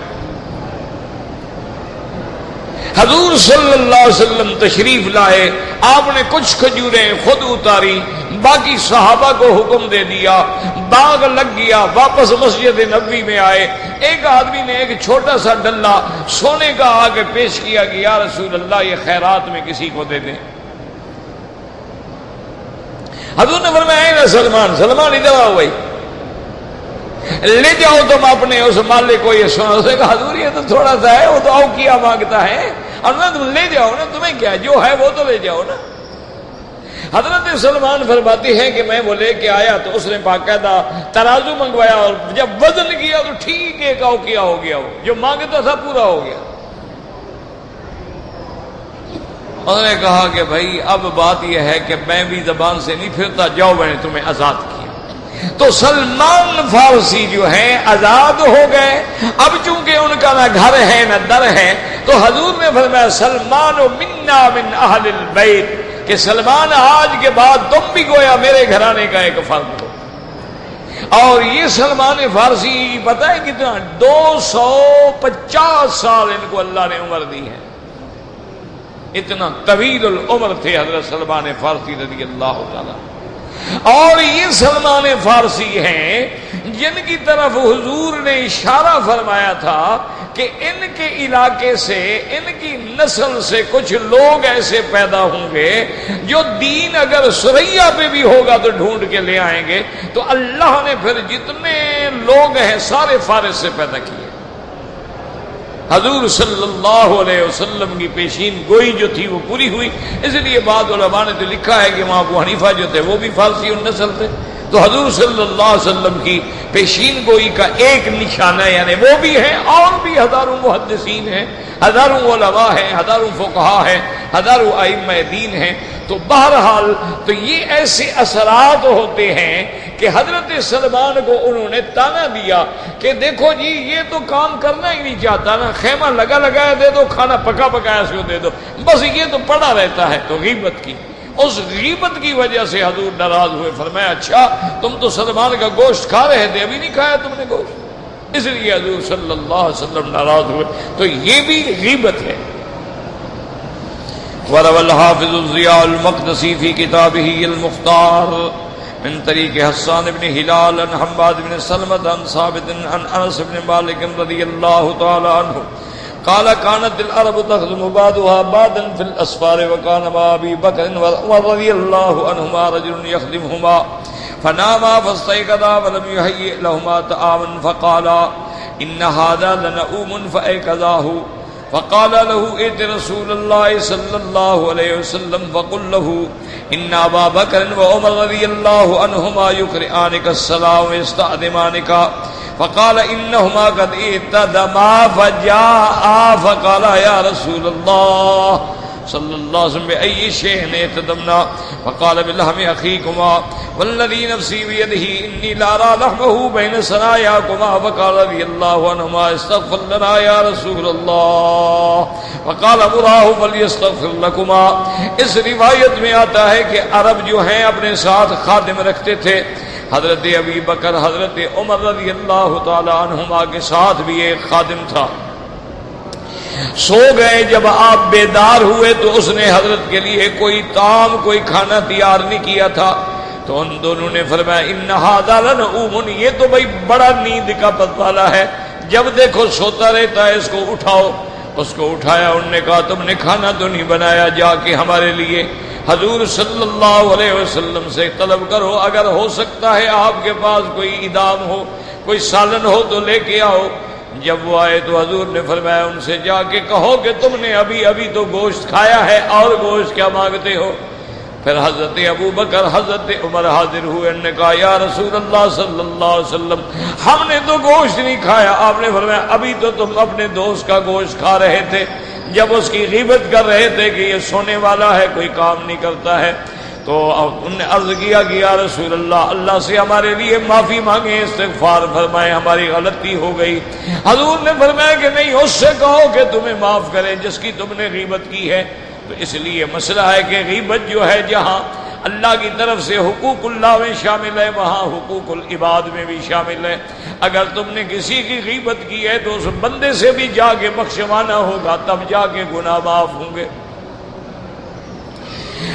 حضور صلی اللہ علیہ وسلم تشریف لائے، آپ نے کچھ کھجوریں خود اتاری، باقی صحابہ کو حکم دے دیا، باغ لگ گیا۔ واپس مسجد نبوی میں آئے، ایک آدمی نے ایک چھوٹا سا ڈلہ سونے کا آگے پیش کیا کہ یا رسول اللہ یہ خیرات میں کسی کو دے دیں۔ حضور نے فرمایا سلمان ادھر آؤ بھائی، لے جاؤ تم اپنے اس مالک کو یہ سونا۔ اس نے کہا حضور یہ تو تھوڑا سا ہے، وہ تو آؤ کیا مانگتا ہے، اور نہ تم لے جاؤ نا، تمہیں کیا جو ہے وہ تو لے جاؤ نا۔ حضرت سلمان فرماتے ہیں کہ میں وہ لے کے آیا تو اس نے باقاعدہ ترازو منگوایا، اور جب وزن کیا تو ٹھیک ایک آؤ کیا ہو گیا، وہ جو مانگتا تھا پورا ہو گیا۔ انہوں نے کہا کہ بھائی اب بات یہ ہے کہ میں بھی زبان سے نہیں پھرتا، جاؤ میں نے تمہیں آزاد کیا۔ تو سلمان فارسی جو ہیں آزاد ہو گئے۔ اب چونکہ ان کا نہ گھر ہے نہ در ہے، تو حضور نے فرمایا سلمان منا من اہل البیت، کہ سلمان آج کے بعد تم بھی گویا میرے گھرانے کا ایک فرد ہو۔ اور یہ سلمان فارسی پتہ ہے کتنا، 250 سال ان کو اللہ نے عمر دی ہے، اتنا طویل العمر تھے حضرت سلمان فارسی رضی اللہ تعالیٰ۔ اور یہ سلمان فارسی ہیں جن کی طرف حضور نے اشارہ فرمایا تھا کہ ان کے علاقے سے، ان کی نسل سے کچھ لوگ ایسے پیدا ہوں گے جو دین اگر سریا پہ بھی ہوگا تو ڈھونڈ کے لے آئیں گے۔ تو اللہ نے پھر جتنے لوگ ہیں سارے فارس سے پیدا کیے۔ حضور صلی اللہ علیہ وسلم کی پیشین گوئی جو تھی وہ پوری ہوئی، اس لیے بعض علماء نے تو لکھا ہے کہ وہاں ابو حنیفہ جو تھے وہ بھی فارسی نسل تھے۔ تو حضور صلی اللہ علیہ وسلم کی پیشین گوئی کا ایک نشانہ یعنی وہ بھی ہیں، اور بھی ہزاروں محدثین ہیں، ہزاروں علماء ہیں، ہزاروں فقہا ہیں، ہزاروں ائمہ دین ہیں۔ تو بہرحال تو یہ ایسے اثرات ہوتے ہیں کہ حضرت سلمان کو انہوں نے تانا دیا کہ دیکھو جی یہ تو کام کرنا ہی نہیں چاہتا نا، خیمہ لگا لگایا دے دو، کھانا پکا پکایا اس کو دے دو، بس یہ تو پڑا رہتا ہے۔ تو غیبت کی، اس غیبت کی وجہ سے حضور ناراض ہوئے، فرمایا اچھا تم تو سلمان کا گوشت کھا رہے تھے، ابھی نہیں کھایا تم نے گوشت، اس لیے حضور صلی اللہ علیہ وسلم ناراض ہوئے۔ تو یہ بھی غیبت ہے۔ وروى الحافظ الضياء المقدسي في كتابه المختار من طريق حسان بن هلال عن حماد بن سلمة عن ثابت عن انس بن مالك رضي الله تعالى عنه قال كانت العرب تخدم بعضها بعضا في الاسفار وكان مع ابي بكر رضي الله عنهما رجل يخدمهما فناما فاستيقظا ولم يهيئ لهما طعاما فقالا ان هذا لنؤوم فايقظاه فقال له ائت رسول الله صلى الله عليه وسلم فقل له ان ابا بكر وعمر رضي الله عنهما يقرئانك السلام ويستأذنانك فقال انهما قد ائتدما فجاء فقال يا رسول الله صلی اللہ علیہ وسلم بأي شيء ائتدمنا فقال بلحم اخيكما والذي نفسي بيده اني لارى لحمه بين ثناياكما فقال رضي الله عنهما استغفر لنا يا رسول الله فقال مراه فليستغفر لكما۔ اس روایت میں آتا ہے کہ عرب جو ہیں اپنے ساتھ خادم رکھتے تھے، حضرت ابی بکر حضرت عمر رضی اللہ تعالی عنہما کے ساتھ بھی ایک خادم تھا۔ سو گئے، جب آپ بیدار ہوئے تو اس نے حضرت کے لیے کوئی طعام کوئی کھانا تیار نہیں کیا تھا، تو ان دونوں نے فرمایا ان ھذا لنؤم، یہ تو بھائی بڑا نیند کا پتوالا ہے، جب دیکھو سوتا رہتا ہے اس کو اٹھاؤ. اس کو اٹھایا, انہوں نے کہا تم نے کھانا تو نہیں بنایا, جا کے ہمارے لیے حضور صلی اللہ علیہ وسلم سے طلب کرو, اگر ہو سکتا ہے آپ کے پاس کوئی ادام ہو, کوئی سالن ہو تو لے کے آؤ. جب وہ آئے تو حضور نے فرمایا ان سے جا کے کہو کہ تم نے ابھی تو گوشت کھایا ہے, اور گوشت کیا مانگتے ہو. پھر حضرت ابو بکر حضرت عمر حاضر ہوئے, انہوں نے کہا یا رسول اللہ صلی اللہ علیہ وسلم ہم نے تو گوشت نہیں کھایا. آپ نے فرمایا ابھی تو تم اپنے دوست کا گوشت کھا رہے تھے جب اس کی غیبت کر رہے تھے کہ یہ سونے والا ہے, کوئی کام نہیں کرتا ہے. تو انہوں نے عرض کیا کہ یا رسول اللہ, اللہ سے ہمارے لیے معافی مانگیں, استغفار فرمائیں, ہماری غلطی ہو گئی. حضور نے فرمایا کہ نہیں, اس سے کہو کہ تمہیں معاف کرے جس کی تم نے غیبت کی ہے. تو اس لیے مسئلہ ہے کہ غیبت جو ہے جہاں اللہ کی طرف سے حقوق اللہ میں شامل ہے, وہاں حقوق العباد میں بھی شامل ہے. اگر تم نے کسی کی غیبت کی ہے تو اس بندے سے بھی جا کے بخشوانا ہوگا, تب جا کے گناہ معاف ہوں گے.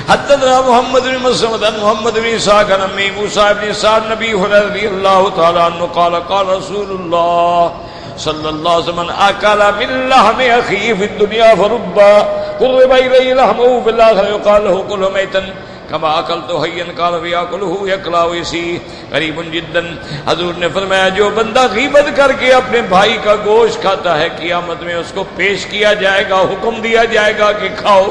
حدثنا محمد بن مسلمة محمد بن اسحاق عن ابي موسى بن سعد نبي هريرة رضي الله تعالى عنه قال قال رسول الله صلى الله عليه وسلم اكل من لحم اخيه في الدنيا فرب قرب اليه لحمه في الاخره يقال له كل ميتا كما اكلت حيا قال فياكله يكلا ويسي قريب جدا. حضور نے فرمایا جو بندہ غیبت کر کے اپنے بھائی کا گوشت کھاتا ہے, قیامت میں اس کو پیش کیا جائے گا, حکم دیا جائے گا کہ کھاؤ.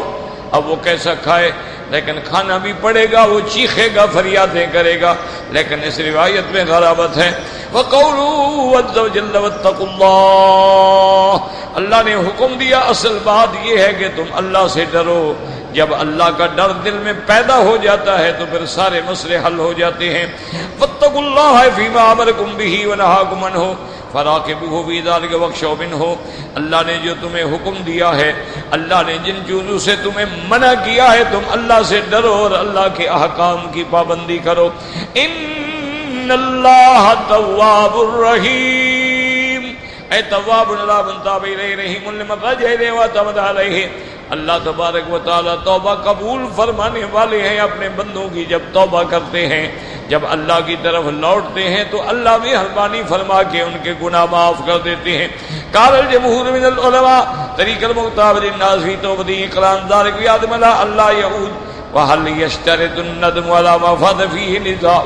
اب وہ کیسا کھائے, لیکن کھانا بھی پڑے گا, وہ چیخے گا, فریادیں کرے گا. لیکن اس روایت میں غرابت ہے. وَقَوْلُوا عَزَّ وَجَلَّ وَاتَّقُوا اللَّهَ, اللہ نے حکم دیا. اصل بات یہ ہے کہ تم اللہ سے ڈرو. جب اللہ کا ڈر دل میں پیدا ہو جاتا ہے تو پھر سارے مسئلے حل ہو جاتے ہیں. وَاتَّقُوا اللَّهَ فِيمَا أَمَرَكُم بِهِ وَنَهَاكُمْ عَنْهُ فراقبوه فی ذلک واخشوا منہ. اللہ نے جو تمہیں حکم دیا ہے, اللہ نے جن چیزوں سے تمہیں منع کیا ہے, تم اللہ سے ڈرو اور اللہ کے احکام کی پابندی کرو. ان اللہ تواب الرحیم, اے تواب اللہ من تاب الیہ رحیم لمن رجع الیہ واعتمد علیہ. اللہ تبارک و تعالی توبہ قبول فرمانے والے ہیں اپنے بندوں کی جب توبہ کرتے ہیں, جب اللہ کی طرف لوٹتے ہیں تو اللہ مہربانی فرما کے ان کے گناہ معاف کر دیتے ہیں. قال الجمهور من العلماء طریق المعتبر الناس فی توبتی اقران ذلك بیعدم اللہ یعود وهل یشترط الندم ولا ما فات فیہ نزاع.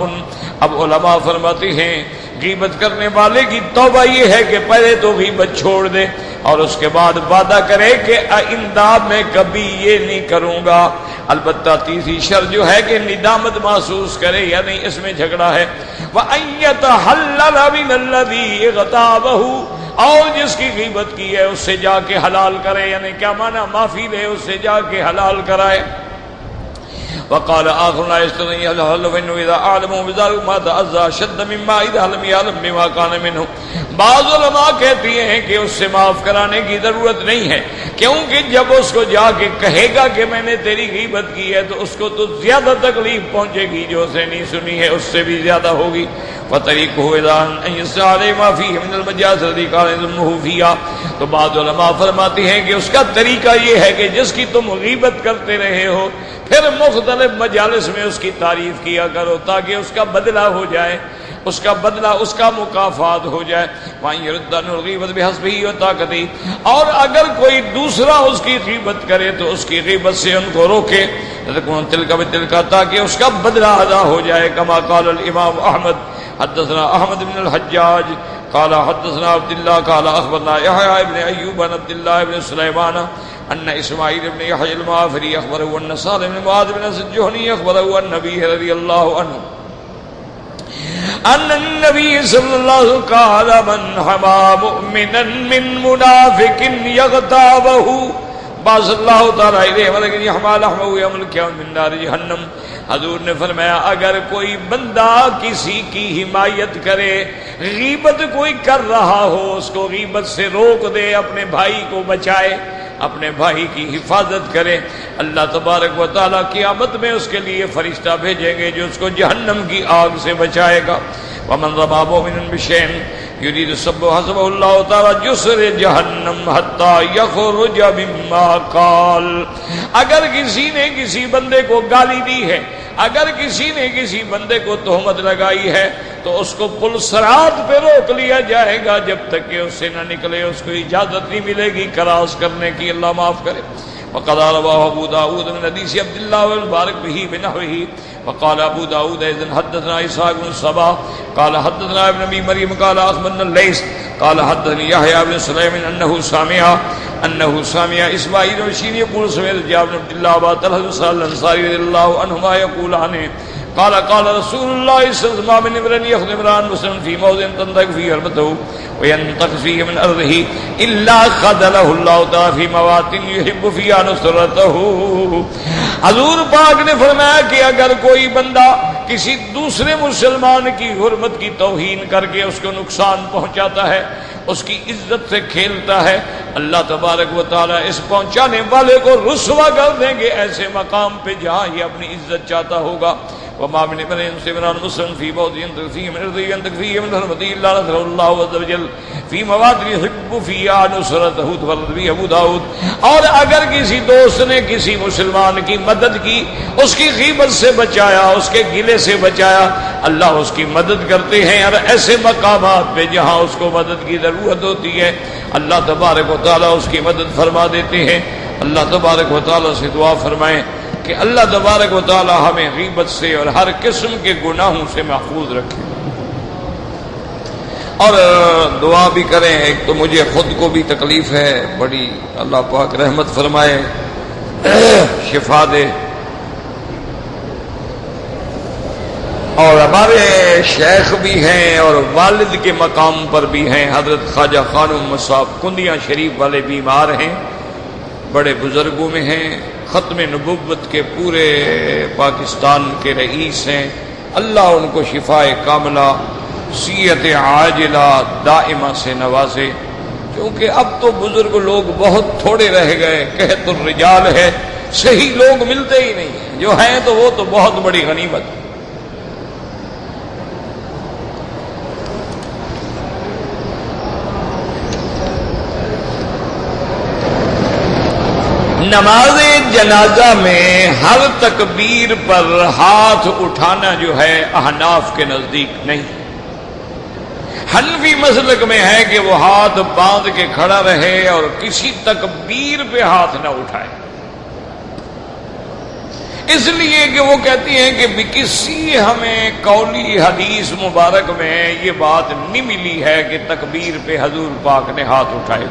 اب علماء فرماتے ہیں غیبت کرنے والے کی توبہ یہ ہے کہ پہلے تو غیبت چھوڑ دے اور اس کے بعد وعدہ کرے کہ آئندہ میں کبھی یہ نہیں کروں گا. البتہ تیسری شرط جو ہے کہ ندامت محسوس کرے, یا نہیں, اس میں جھگڑا ہے. وَأَن يَتَحَلَّلَ مِنَ الَّذِي اغْتَابَهُ, اور جس کی غیبت کی ہے اس سے جا کے حلال کرے, یعنی کیا معنی, معافی دے, اس سے جا کے حلال کرائے. وقال آخر لا يستطيع الحل فإنه إذا أعلموا بذلك ما تأذى شد مما إذا لم يعلم بما كان منه. بعض علماء کہتی ہیں کہ اس سے معاف کرانے کی ضرورت نہیں ہے, کیونکہ جب اس کو جا کے کہے گا کہ میں نے تیری غیبت کی ہے تو اس کو تو زیادہ تکلیف پہنچے گی, جو اسے نہیں سنی ہے اس سے بھی زیادہ ہوگی. فطریقہ اذا ان يسعى ما فيه من المجاز الذي كان يذمه فيها. تو بعض علماء فرماتے ہیں کہ اس کا طریقہ یہ ہے کہ جس کی تم غیبت کرتے رہے ہو پھر مختلف مجالس میں اس کی تعریف کیا کرو تاکہ اس کا بدلہ ہو جائے, اس کا بدلہ, اس کا مکافات ہو جائے. وَإِن يَرُدَّ عَنْهُ الْغِيبَةَ بِحَسْبِهِ وَطَاقَتِهِ, اور اگر کوئی دوسرا اس کی غیبت کرے تو اس کی غیبت سے ان کو روکے, تِلْكَ بِتِلْكَ, تاکہ اس کا بدلہ ادا ہو جائے. كما قال الامام احمد حدثنا احمد بن الحجاج قال حدثنا عبد الله قال اخبرنا يحيى بن ايوب عن عبد الله بن سليمان ان اسماعيل بن يحيى المعافري اخبره ان سالم بن معاذ بن الجهني اخبره عن النبي رضي الله عنه ان النبي صلى الله عليه وسلم قال من حمى مؤمنا من منافق يغتابه باز اللہ تعالیٰ علیہ ولیکن یحمال احمد یوم القیامۃ من نار جہنم. حضور نے فرمایا اگر کوئی بندہ کسی کی حمایت کرے, غیبت کوئی کر رہا ہو اس کو غیبت سے روک دے, اپنے بھائی کو بچائے, اپنے بھائی کی حفاظت کرے, اللہ تبارک و تعالیٰ قیامت میں اس کے لیے فرشتہ بھیجیں گے جو اس کو جہنم کی آگ سے بچائے گا. ومن رمى مؤمنا بشيء يريد صبه حسبه الله تعالى جسر جہنم حتى يخرج مما قال. اگر کسی نے کسی بندے کو گالی دی ہے, اگر کسی نے کسی بندے کو تہمت لگائی ہے تو اس کو پل صراط پہ روک لیا جائے گا جب تک کہ اس سے نہ نکلے، اس کو اجازت نہیں ملے گی کراس کرنے کی، اللہ معاف کرے۔ وقال رواه ابو داود من حديث عبد الله والمبارك به بنحوه وقال ابو داود اذن حدثنا اسحاق بن صباح قال حدثنا ابن ابي مريم قال اخبرنا الليث قال حدثني يحيى بن سليم انه سمع اسماعيل الشيني يقول سمعت جابر بن عبد الله ابا طلحه الانصاري رضي الله عنهما يقول عنه قال رسول الله صلى الله عليه وسلم من امرئ يخدم امرأ مسلما في موضع تنطق فيه حرمته وينطق فيه من ارضه الا خذله الله تعالى في مواطن يحب فيها نصرته۔ حضور پاک نے فرمایا کہ اگر کوئی بندہ کسی دوسرے مسلمان کی حرمت کی توہین کر کے اس کو نقصان پہنچاتا ہے، اس کی عزت سے کھیلتا ہے، اللہ تبارک و تعالیٰ اس پہنچانے والے کو رسوا کر دیں گے ایسے مقام پہ جہاں یہ اپنی عزت چاہتا ہوگا۔ وما من امرئ يمسك مسلما في موضع ينطق فيه من ارضه ينطق فيه من حرمته الا نصره الله عز وجل في مواطن يحب فيها نصرته تفرد ابو داود۔ اور اگر کسی دوست نے کسی مسلمان کی مدد کی، اس کی غیبت سے بچایا، اس کے گلے سے بچایا، اللہ اس کی مدد کرتے ہیں۔ اور ایسے مقامات پہ جہاں اس کو مدد کی ضرورت ہوتی ہے اللہ تبارک و تعالیٰ اس کی مدد فرما دیتے ہیں۔ اللہ تبارک و تعالیٰ سے دعا فرمائیں کہ اللہ تبارک و تعالی ہمیں غیبت سے اور ہر قسم کے گناہوں سے محفوظ رکھے، اور دعا بھی کریں۔ ایک تو مجھے خود کو بھی تکلیف ہے بڑی، اللہ پاک رحمت فرمائے، شفا دے، اور ہمارے شیخ بھی ہیں اور والد کے مقام پر بھی ہیں، حضرت خواجہ خانم مصعب کندیاں شریف والے بیمار ہیں، بڑے بزرگوں میں ہیں، ختم نبوت کے پورے پاکستان کے رئیس ہیں، اللہ ان کو شفاء کاملہ صحت عاجلہ دائمہ سے نوازے، کیونکہ اب تو بزرگ لوگ بہت تھوڑے رہ گئے، قحط الرجال ہے، صحیح لوگ ملتے ہی نہیں ہیں، جو ہیں تو وہ تو بہت بڑی غنیمت۔ نماز جنازہ میں ہر تکبیر پر ہاتھ اٹھانا جو ہے احناف کے نزدیک نہیں، حنفی مسلک میں ہے کہ وہ ہاتھ باندھ کے کھڑا رہے اور کسی تکبیر پہ ہاتھ نہ اٹھائے، اس لیے کہ وہ کہتی ہیں کہ کسی ہمیں قولی حدیث مبارک میں یہ بات نہیں ملی ہے کہ تکبیر پہ حضور پاک نے ہاتھ اٹھائے۔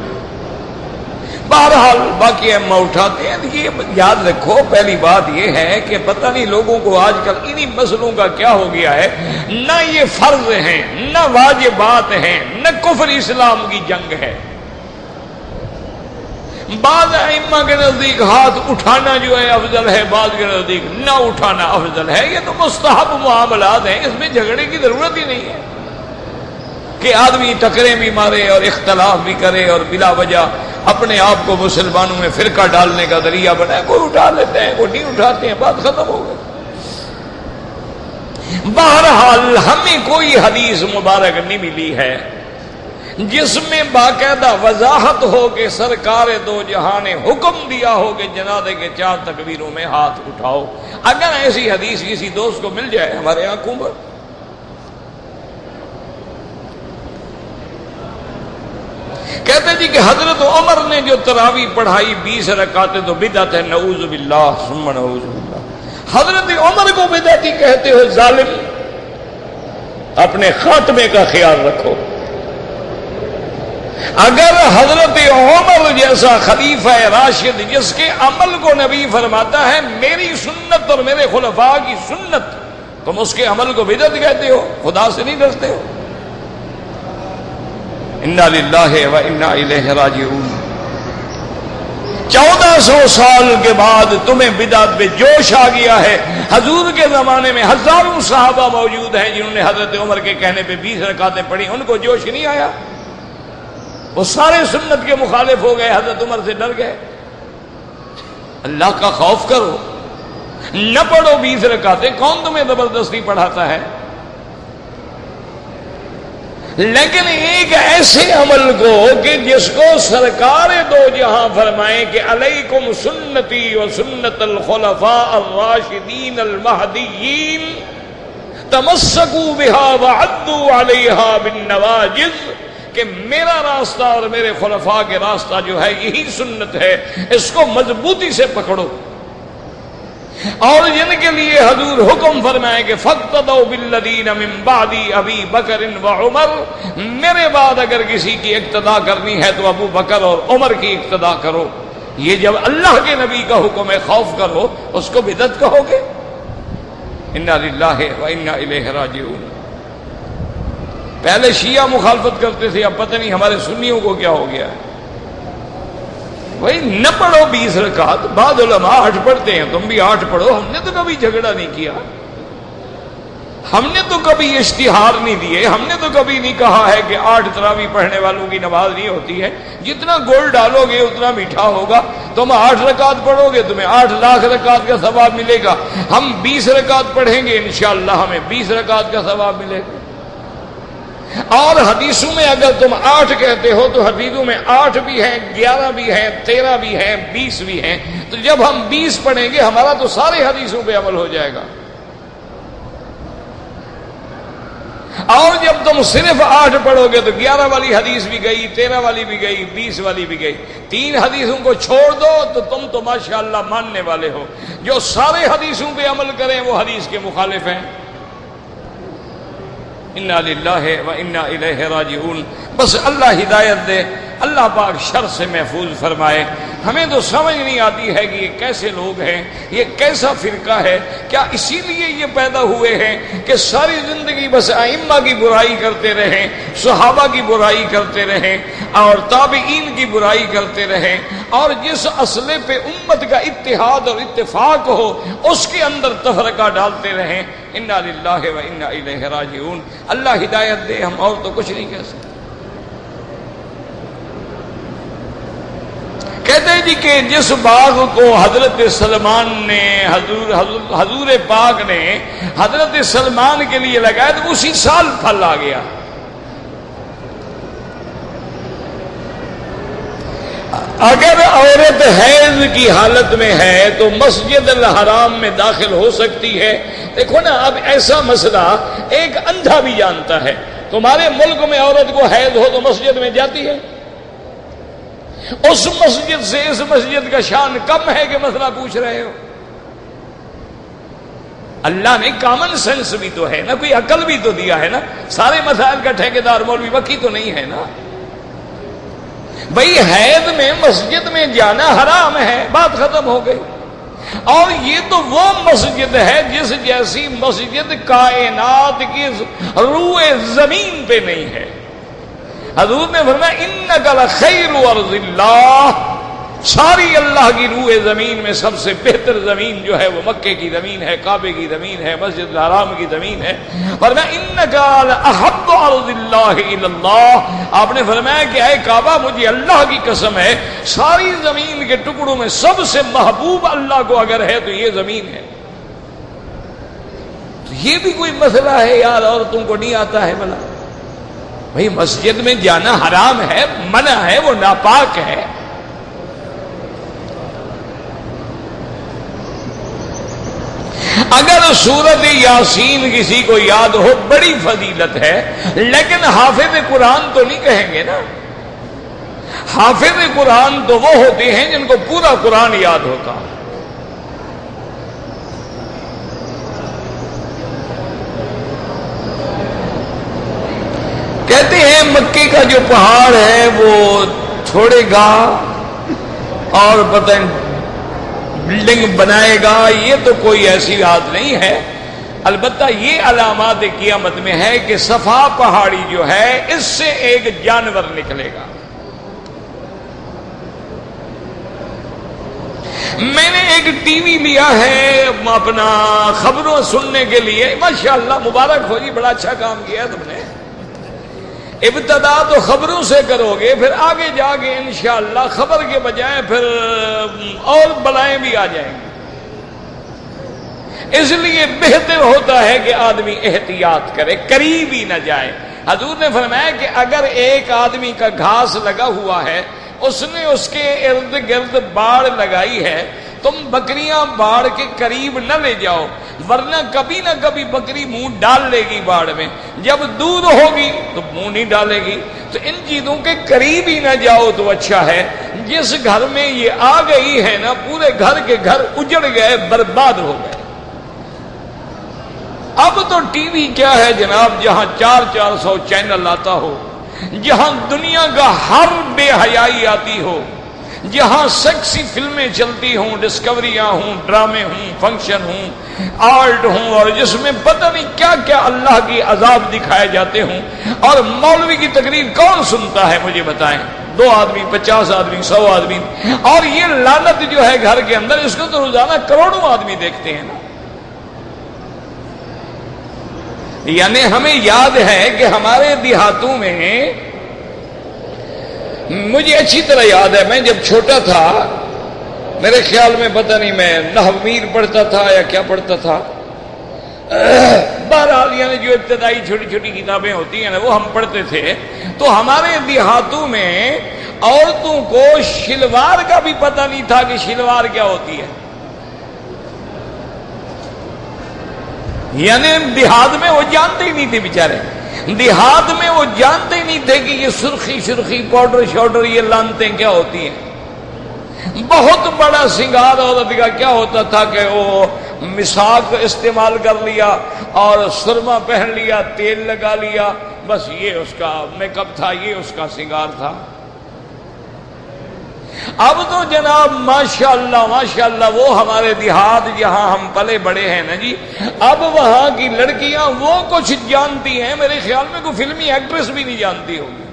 بہرحال باقی اما اٹھاتے ہیں۔ یہ یاد رکھو، پہلی بات یہ ہے کہ پتہ نہیں لوگوں کو آج کل انہی مسئلوں کا کیا ہو گیا ہے، نہ یہ فرض ہیں نہ واجبات ہیں نہ کفر اسلام کی جنگ ہے۔ بعض ائمہ کے نزدیک ہاتھ اٹھانا جو ہے افضل ہے، بعض کے نزدیک نہ اٹھانا افضل ہے۔ یہ تو مستحب معاملات ہیں، اس میں جھگڑے کی ضرورت ہی نہیں ہے کہ آدمی ٹکرے بھی مارے اور اختلاف بھی کرے اور بلا وجہ اپنے آپ کو مسلمانوں میں فرقہ ڈالنے کا ذریعہ بنائے۔ کوئی اٹھا لیتے ہیں، کوئی نہیں اٹھاتے ہیں، بات ختم ہو گئی۔ بہرحال ہمیں کوئی حدیث مبارک نہیں ملی ہے جس میں باقاعدہ وضاحت ہو کہ سرکار دو جہاں نے حکم دیا ہو کہ جنازے کے 4 تکبیروں میں ہاتھ اٹھاؤ۔ اگر ایسی حدیث کسی دوست کو مل جائے ہمارے آنکھوں پر، کہتے جی کہ حضرت عمر نے جو تراویح پڑھائی 20 رکعتیں تو بدعت ہے، نعوذ باللہ ثم نعوذ باللہ۔ حضرت عمر کو بدعتی کہتے ہو، ظالم، اپنے خاتمے کا خیال رکھو۔ اگر حضرت عمر جیسا خلیفہ راشد جس کے عمل کو نبی فرماتا ہے میری سنت اور میرے خلفاء کی سنت، تم اس کے عمل کو بدعت کہتے ہو، خدا سے نہیں ڈرتے ہو؟ انا للہ و انا الیہ راجعون۔ 1400 سال کے بعد تمہیں بدعت پہ جوش آ گیا ہے۔ حضور کے زمانے میں ہزاروں صحابہ موجود ہیں جنہوں نے حضرت عمر کے کہنے پہ 20 رکعتیں پڑھی، ان کو جوش نہیں آیا، وہ سارے سنت کے مخالف ہو گئے، حضرت عمر سے ڈر گئے۔ اللہ کا خوف کرو، نہ پڑھو 20 رکعتیں، کون تمہیں زبردستی پڑھاتا ہے؟ لیکن ایک ایسے عمل کو کہ جس کو سرکار دو جہاں فرمائیں کہ علیکم سنتی و سنت الخلفاء الراشدین المہدیین، تمسکوا بہا وعضوا علیہا بالنواجذ، کہ میرا راستہ اور میرے خلفاء کے راستہ جو ہے یہی سنت ہے، اس کو مضبوطی سے پکڑو۔ اور جن کے لیے حضور حکم فرمائے کہ فاقتدوا بالذین من بعدی ابی بکر وعمر، میرے بعد اگر کسی کی اقتداء کرنی ہے تو ابو بکر اور عمر کی اقتداء کرو۔ یہ جب اللہ کے نبی کا حکم ہے خوف کرو، اس کو بدعت کہو گے؟ انا للہ و انا الیہ راجعون۔ پہلے شیعہ مخالفت کرتے تھے، اب پتہ نہیں ہمارے سنیوں کو کیا ہو گیا ہے۔ بھائی نہ پڑھو 20 رکعت، بعض علماء 8 پڑھتے ہیں، تم بھی 8 پڑھو۔ ہم نے تو کبھی جھگڑا نہیں کیا، ہم نے تو کبھی اشتہار نہیں دیے، ہم نے تو کبھی نہیں کہا ہے کہ 8 تراویح پڑھنے والوں کی نماز نہیں ہوتی ہے۔ جتنا گول ڈالو گے اتنا میٹھا ہوگا۔ تم 8 رکعت پڑھو گے تمہیں 8 لاکھ رکعت کا ثواب ملے گا، ہم 20 رکعت پڑھیں گے انشاءاللہ ہمیں 20 رکعت کا ثواب ملے گا۔ اور حدیثوں میں اگر تم 8 کہتے ہو تو حدیثوں میں 8 بھی ہیں، 11 بھی ہیں، 13 بھی ہیں، 20 بھی ہیں۔ تو جب ہم 20 پڑھیں گے ہمارا تو سارے حدیثوں پہ عمل ہو جائے گا۔ اور جب تم صرف 8 پڑھو گے تو 11 والی حدیث بھی گئی، 13 والی بھی گئی، 20 والی بھی گئی۔ 3 حدیثوں کو چھوڑ دو تو تم تو ماشاءاللہ ماننے والے ہو۔ جو سارے حدیثوں پہ عمل کریں وہ حدیث کے مخالف ہیں۔ انا للہ و انا الیہ راجعون۔ بس اللہ ہدایت دے، اللہ پاک شر سے محفوظ فرمائے۔ ہمیں تو سمجھ نہیں آتی ہے کہ یہ کیسے لوگ ہیں، یہ کیسا فرقہ ہے۔ کیا اسی لیے یہ پیدا ہوئے ہیں کہ ساری زندگی بس ائمہ کی برائی کرتے رہیں، صحابہ کی برائی کرتے رہیں اور تابعین کی برائی کرتے رہیں، اور جس اصلے پہ امت کا اتحاد اور اتفاق ہو اس کے اندر تفرقہ ڈالتے رہیں۔ انا للہ و انا الیہ راجعون۔ اللہ ہدایت دے، ہم اور تو کچھ نہیں کہہ سکتے۔ کہتے ہیں جی کہ جس باغ کو حضرت سلمان نے حضور پاک نے حضرت سلمان کے لیے لگایا تو اسی سال پھل آ گیا۔ اگر عورت حیض کی حالت میں ہے تو مسجد الحرام میں داخل ہو سکتی ہے۔ دیکھو نا، اب ایسا مسئلہ ایک اندھا بھی جانتا ہے۔ تمہارے ملک میں عورت کو حیض ہو تو مسجد میں جاتی ہے؟ اس مسجد سے اس مسجد کا شان کم ہے کہ مسئلہ پوچھ رہے ہو؟ اللہ نے کامن سینس بھی تو ہے نا، کوئی عقل بھی تو دیا ہے نا۔ سارے مسائل کا ٹھیکیدار مولوی وکی تو نہیں ہے نا۔ بھئی حید میں مسجد میں جانا حرام ہے، بات ختم ہو گئی۔ اور یہ تو وہ مسجد ہے جس جیسی مسجد کائنات کی روئے زمین پہ نہیں ہے۔ حضور نے فرمایا انک لخیر ارض اللہ، ساری اللہ کی روئے زمین میں سب سے بہتر زمین جو ہے وہ مکے کی زمین ہے، کعبے کی زمین ہے، مسجد الحرام کی زمین ہے۔ فرمایا انک لاحب ارض اللہ الی اللہ، آپ نے فرمایا کہ اے کعبہ مجھے اللہ کی قسم ہے ساری زمین کے ٹکڑوں میں سب سے محبوب اللہ کو اگر ہے تو یہ زمین ہے۔ تو یہ بھی کوئی مسئلہ ہے یار، عورتوں کو نہیں آتا ہے بھلا؟ بھئی مسجد میں جانا حرام ہے، منع ہے، وہ ناپاک ہے۔ اگر سورۃ یاسین کسی کو یاد ہو بڑی فضیلت ہے، لیکن حافظ قرآن تو نہیں کہیں گے نا۔ حافظ قرآن تو وہ ہوتے ہیں جن کو پورا قرآن یاد ہوتا۔ کہتے ہیں مکے کا جو پہاڑ ہے وہ چھوڑے گا اور پتہ بلڈنگ بنائے گا، یہ تو کوئی ایسی بات نہیں ہے۔ البتہ یہ علامات قیامت میں ہے کہ صفا پہاڑی جو ہے اس سے ایک جانور نکلے گا۔ میں نے ایک ٹی وی لیا ہے اپنا خبروں سننے کے لیے، ماشاءاللہ مبارک ہو جی، بڑا اچھا کام کیا تم نے۔ ابتدا تو خبروں سے کرو گے، پھر آگے جا کے انشاءاللہ خبر کے بجائے پھر اور بلائیں بھی آ جائیں گی۔ اس لیے بہتر ہوتا ہے کہ آدمی احتیاط کرے، قریب ہی نہ جائے۔ حضور نے فرمایا کہ اگر ایک آدمی کا گھاس لگا ہوا ہے، اس نے اس کے ارد گرد باڑ لگائی ہے، تم بکریاں باڑ کے قریب نہ لے جاؤ، ورنہ کبھی نہ کبھی بکری منہ ڈال لے گی باڑ میں، جب دودھ ہوگی تو منہ نہیں ڈالے گی۔ تو ان چیزوں کے قریب ہی نہ جاؤ تو اچھا ہے۔ جس گھر میں یہ آ گئی ہے نا، پورے گھر کے گھر اجڑ گئے، برباد ہو گئے۔ اب تو ٹی وی کیا ہے جناب، جہاں 400 چینل آتا ہو، جہاں دنیا کا ہر بے حیائی آتی ہو، جہاں سیکسی فلمیں چلتی ہوں، ڈسکوریاں ہوں، ڈرامے ہوں، فنکشن ہوں، آرٹ ہوں، اور جس میں پتہ نہیں کیا کیا اللہ کی عذاب دکھائے جاتے ہوں، اور مولوی کی تقریر کون سنتا ہے مجھے بتائیں؟ 2 آدمی، 50 آدمی، 100 آدمی، اور یہ لعنت جو ہے گھر کے اندر، اس کو تو روزانہ کروڑوں آدمی دیکھتے ہیں نا۔ یعنی ہمیں یاد ہے کہ ہمارے دیہاتوں میں، مجھے اچھی طرح یاد ہے، میں جب چھوٹا تھا، میرے خیال میں پتہ نہیں میں نحویر پڑھتا تھا یا کیا پڑھتا تھا، بہرحال یعنی جو ابتدائی چھوٹی چھوٹی کتابیں ہوتی ہیں نا وہ ہم پڑھتے تھے، تو ہمارے دیہاتوں میں عورتوں کو شلوار کا بھی پتہ نہیں تھا کہ شلوار کیا ہوتی ہے۔ یعنی دیہات میں وہ جانتے ہی نہیں تھے بیچارے، دیہات میں وہ جانتے ہی نہیں تھے کہ یہ سرخی سرخی پاؤڈر شاؤڈر یہ لانتیں کیا ہوتی ہیں۔ بہت بڑا سنگار عورت کا کیا ہوتا تھا کہ وہ مسواک استعمال کر لیا اور سرما پہن لیا، تیل لگا لیا، بس یہ اس کا میک اپ تھا، یہ اس کا سنگار تھا۔ اب تو جناب ماشاءاللہ وہ ہمارے دیہات جہاں ہم پلے بڑے ہیں نا جی، اب وہاں کی لڑکیاں وہ کچھ جانتی ہیں، میرے خیال میں کوئی فلمی ایکٹریس بھی نہیں جانتی ہوگی۔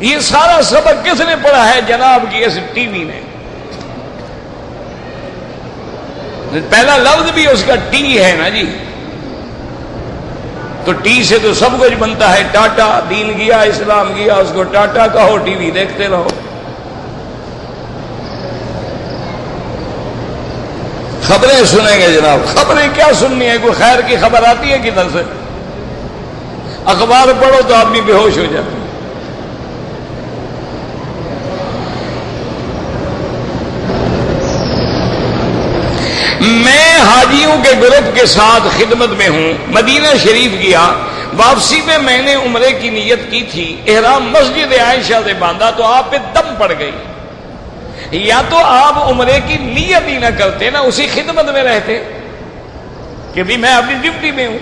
یہ سارا سبق کس نے پڑھا ہے جناب کی اس ٹی وی نے؟ پہلا لفظ بھی اس کا ٹی ہے نا جی، تو ٹی سے تو سب کچھ بنتا ہے، ٹاٹا، دین گیا، اسلام گیا، اس کو ٹاٹا کہو، ٹی وی دیکھتے رہو۔ خبریں سنیں گے جناب، خبریں کیا سننی ہے؟ کوئی خیر کی خبر آتی ہے کدھر سے؟ اخبار پڑھو تو آدمی بے ہوش ہو جاتا ہے۔ میں حاجیوں کے گروپ کے ساتھ خدمت میں ہوں، مدینہ شریف گیا، واپسی میں میں نے عمرے کی نیت کی تھی، احرام مسجد عائشہ سے باندھا تو آپ پہ دم پڑ گئی۔ یا تو آپ عمرے کی نیت ہی نہ کرتے نا، اسی خدمت میں رہتے کہ بھی میں اپنی ڈیوٹی میں ہوں۔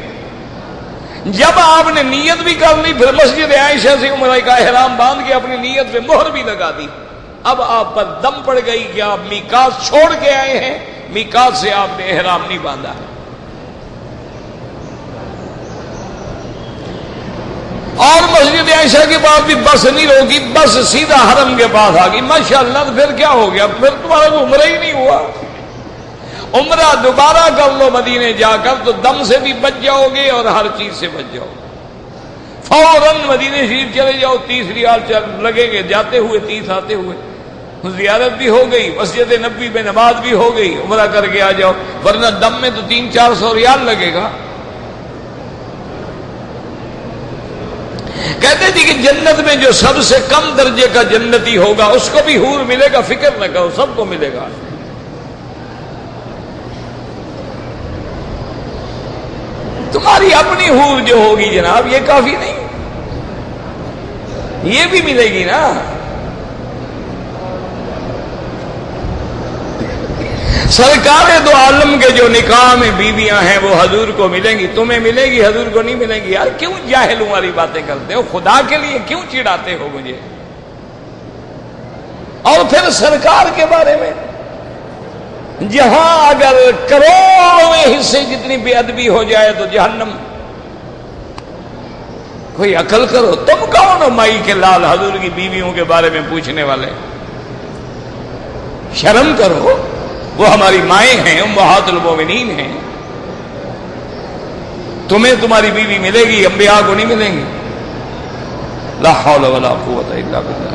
جب آپ نے نیت بھی کر لی، پھر مسجد عائشہ سے عمرے کا احرام باندھ کے اپنی نیت پہ مہر بھی لگا دی، اب آپ پر دم پڑ گئی کہ آپ میقات چھوڑ کے آئے ہیں، میقات سے آپ نے احرام نہیں باندھا۔ اور مسجد عائشہ کے بعد بھی بس نہیں روکی، بس سیدھا حرم کے پاس آ گئی، ماشاءاللہ۔ تو پھر کیا ہو گیا؟ پھر تمہارا تو عمرہ ہی نہیں ہوا۔ عمرہ دوبارہ کر لو مدینے جا کر، تو دم سے بھی بچ جاؤ گے اور ہر چیز سے بچ جاؤ گے۔ فوراً مدینے شریف چلے جاؤ، 30 ریال لگیں گے جاتے ہوئے، 30 آتے ہوئے، زیارت بھی ہو گئی، مسجد نبوی میں نماز بھی ہو گئی، عمرہ کر کے آ جاؤ، ورنہ دم میں تو 300-400 ریال لگے گا۔ کہتے تھے کہ جنت میں جو سب سے کم درجے کا جنتی ہوگا اس کو بھی حور ملے گا، فکر نہ کرو، سب کو ملے گا۔ تمہاری اپنی حور جو ہوگی جناب یہ کافی نہیں، یہ بھی ملے گی نا۔ سرکار دو عالم کے جو نکاح میں بیویاں ہیں وہ حضور کو ملیں گی، تمہیں ملے گی، حضور کو نہیں ملیں گی۔ یار کیوں جاہلوں والی باتیں کرتے ہو؟ خدا کے لیے کیوں چڑھاتے ہو مجھے؟ اور پھر سرکار کے بارے میں، جہاں اگر کروڑوں حصے جتنی بے ادبی ہو جائے تو جہنم۔ کوئی عقل کرو، تم کون ہو مائی کے لال حضور کی بیویوں کے بارے میں پوچھنے والے؟ شرم کرو، وہ ہماری مائیں ہیں، امہات المومنین ہیں۔ تمہیں تمہاری بیوی ملے گی، انبیاء کو نہیں ملیں گی۔ لا حول ولا قوت الا باللہ۔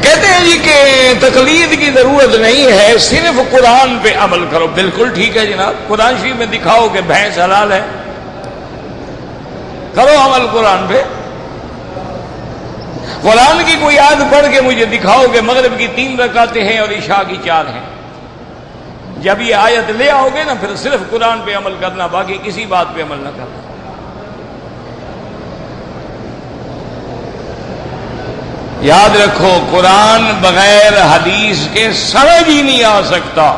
کہتے ہیں جی کہ تقلید کی ضرورت نہیں ہے، صرف قرآن پہ عمل کرو۔ بالکل ٹھیک ہے جناب، قرآن شریف میں دکھاؤ کہ بھینس حلال ہے، کرو عمل قرآن پہ۔ قرآن کی کوئی آیت پڑھ کے مجھے دکھاؤ کہ مغرب کی 3 رکعتیں ہیں اور عشاء کی 4 ہیں. جب یہ آیت لے آؤ گے نا پھر صرف قرآن پہ عمل کرنا، باقی کسی بات پہ عمل نہ کرنا. یاد رکھو قرآن بغیر حدیث کے سمجھ ہی نہیں آ سکتا،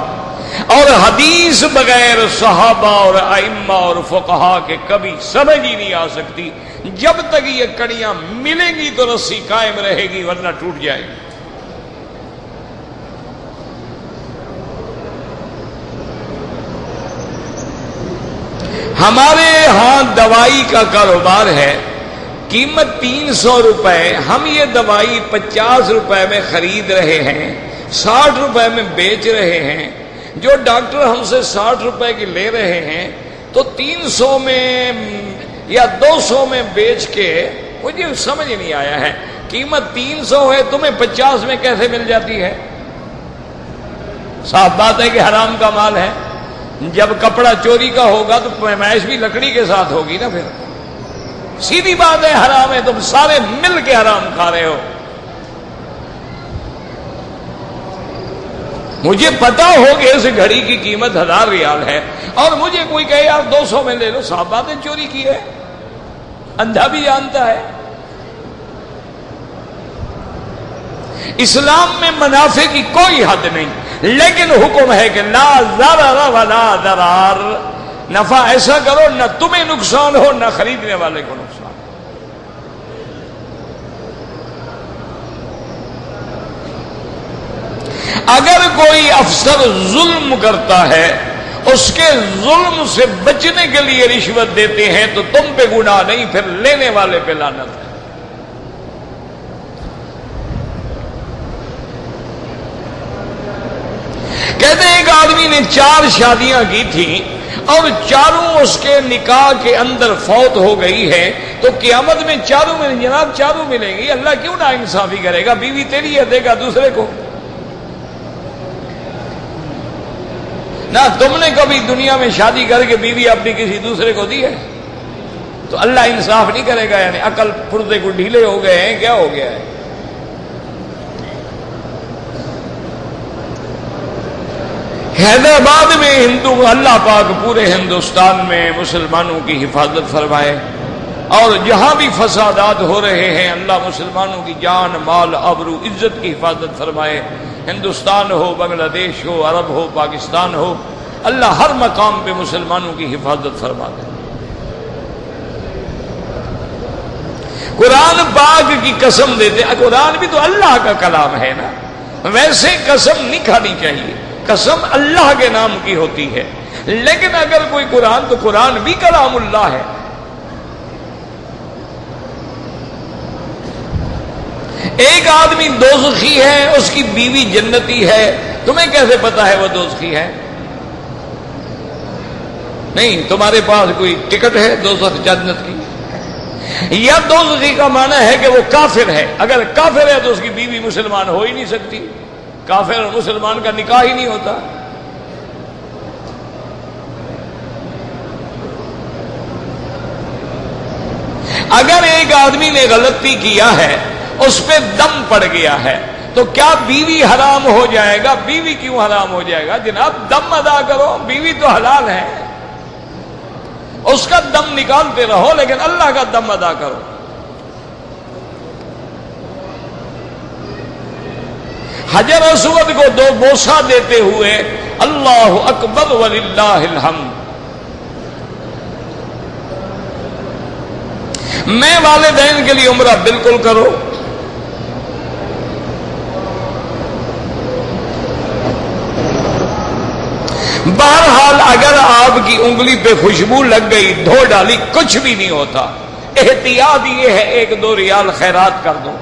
اور حدیث بغیر صحابہ اور ائمہ اور فقہا کے کبھی سمجھ ہی نہیں آ سکتی. جب تک یہ کڑیاں ملیں گی تو رسی قائم رہے گی، ورنہ ٹوٹ جائے گی. ہمارے ہاں دوائی کا کاروبار ہے، قیمت 300 روپے، ہم یہ دوائی 50 روپے میں خرید رہے ہیں، 60 روپے میں بیچ رہے ہیں. جو ڈاکٹر ہم سے 60 روپے کی لے رہے ہیں تو 300 میں یا 200 میں بیچ کے، مجھے سمجھ نہیں آیا ہے، قیمت 300 ہے تمہیں 50 میں کیسے مل جاتی ہے؟ صاف بات ہے کہ حرام کا مال ہے. جب کپڑا چوری کا ہوگا تو پیمائش بھی لکڑی کے ساتھ ہوگی نا. پھر سیدھی بات ہے حرام ہے، تم سارے مل کے حرام کھا رہے ہو. مجھے پتا ہو کہ اس گھڑی کی قیمت 1000 ریال ہے اور مجھے کوئی کہے یار 200 میں لے لو، صاف بات ہے چوری کی ہے، اندھا بھی جانتا ہے. اسلام میں منافع کی کوئی حد نہیں، لیکن حکم ہے کہ لا ضرر ولا ضرار. نفع ایسا کرو نہ تمہیں نقصان ہو نہ خریدنے والے کو نقصان. اگر کوئی افسر ظلم کرتا ہے، اس کے ظلم سے بچنے کے لیے رشوت دیتے ہیں تو تم پہ گناہ نہیں، پھر لینے والے پہ لعنت ہے. کہتے ہیں ایک آدمی نے 4 شادیاں کی تھیں اور چاروں اس کے نکاح کے اندر فوت ہو گئی ہے، تو قیامت میں چاروں میں جناب چاروں ملیں گی. اللہ کیوں نہ انصافی کرے گا؟ بیوی تیری ہے، دے گا دوسرے کو. نہ تم نے کبھی دنیا میں شادی کر کے بیوی اپنی کسی دوسرے کو دی ہے؟ تو اللہ انصاف نہیں کرے گا. یعنی عقل پردے کو ڈھیلے ہو گئے ہیں، کیا ہو گیا ہے؟ حیدرآباد میں ہندو، اللہ پاک پورے ہندوستان میں مسلمانوں کی حفاظت فرمائے، اور جہاں بھی فسادات ہو رہے ہیں اللہ مسلمانوں کی جان مال آبرو عزت کی حفاظت فرمائے. ہندوستان ہو، بنگلہ دیش ہو، عرب ہو، پاکستان ہو، اللہ ہر مقام پہ مسلمانوں کی حفاظت فرما دے. قرآن پاک کی قسم دیتے، قرآن بھی تو اللہ کا کلام ہے نا، ویسے قسم نہیں کھانی چاہیے، قسم اللہ کے نام کی ہوتی ہے. لیکن اگر کوئی قرآن، تو قرآن بھی کلام اللہ ہے. ایک آدمی دوزخی ہے، اس کی بیوی جنتی ہے، تمہیں کیسے پتا ہے وہ دوزخی ہے؟ نہیں، تمہارے پاس کوئی ٹکٹ ہے دوزخ جنت کی؟ یا دوزخی کا معنی ہے کہ وہ کافر ہے. اگر کافر ہے تو اس کی بیوی مسلمان ہو ہی نہیں سکتی، کافر اور مسلمان کا نکاح ہی نہیں ہوتا. اگر ایک آدمی نے غلطی کیا ہے، اس پہ دم پڑ گیا ہے، تو کیا بیوی حرام ہو جائے گا؟ بیوی کیوں حرام ہو جائے گا جناب؟ دم ادا کرو، بیوی تو حلال ہے، اس کا دم نکالتے رہو، لیکن اللہ کا دم ادا کرو. حجر اسود کو 2 بوسہ دیتے ہوئے اللہ اکبر وللہ الحمد. میں والدین کے لیے عمرہ بالکل کرو. بہرحال اگر آپ کی انگلی پہ خوشبو لگ گئی، دھو ڈالی، کچھ بھی نہیں ہوتا. احتیاط یہ ہے 1-2 ریال خیرات کر دو.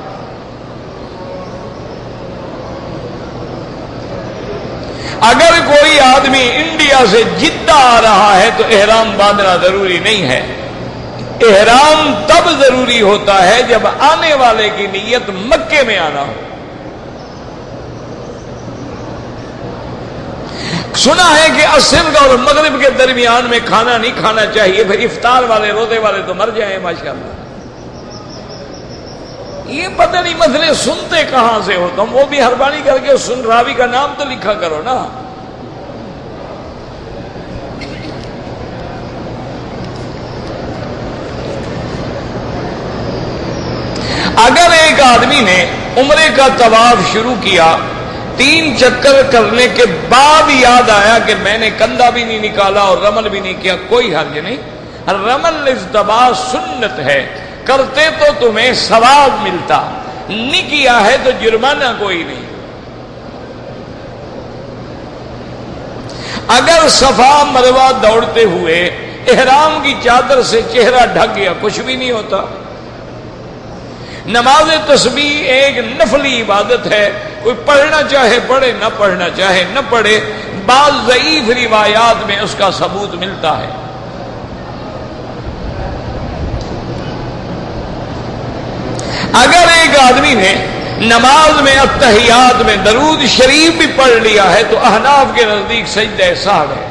اگر کوئی آدمی انڈیا سے جدہ آ رہا ہے تو احرام باندھنا ضروری نہیں ہے. احرام تب ضروری ہوتا ہے جب آنے والے کی نیت مکے میں آنا ہو. سنا ہے کہ عصر اور مغرب کے درمیان میں کھانا نہیں کھانا چاہیے، پھر افطار والے روزے والے تو مر جائیں ماشاءاللہ. یہ پتہ نہیں مسئلے سنتے کہاں سے ہو تم، وہ بھی مہربانی کر کے سن راوی کا نام تو لکھا کرو نا۔ اگر ایک آدمی نے عمرے کا طواف شروع کیا، 3 چکر کرنے کے بعد یاد آیا کہ میں نے کندھا بھی نہیں نکالا اور رمل بھی نہیں کیا، کوئی حرج نہیں۔ رمل ازدبا سنت ہے، کرتے تو تمہیں ثواب ملتا، نہیں کیا ہے تو جرمانہ کوئی نہیں۔ اگر صفا مروہ دوڑتے ہوئے احرام کی چادر سے چہرہ ڈھک گیا، کچھ بھی نہیں ہوتا۔ نماز تسبیح ایک نفلی عبادت ہے، کوئی پڑھنا چاہے پڑھے، نہ پڑھنا چاہے نہ پڑھے، بعض ضعیف روایات میں اس کا ثبوت ملتا ہے۔ اگر ایک آدمی نے نماز میں اتحیات میں درود شریف بھی پڑھ لیا ہے تو احناف کے نزدیک سجدہ سہو ہے۔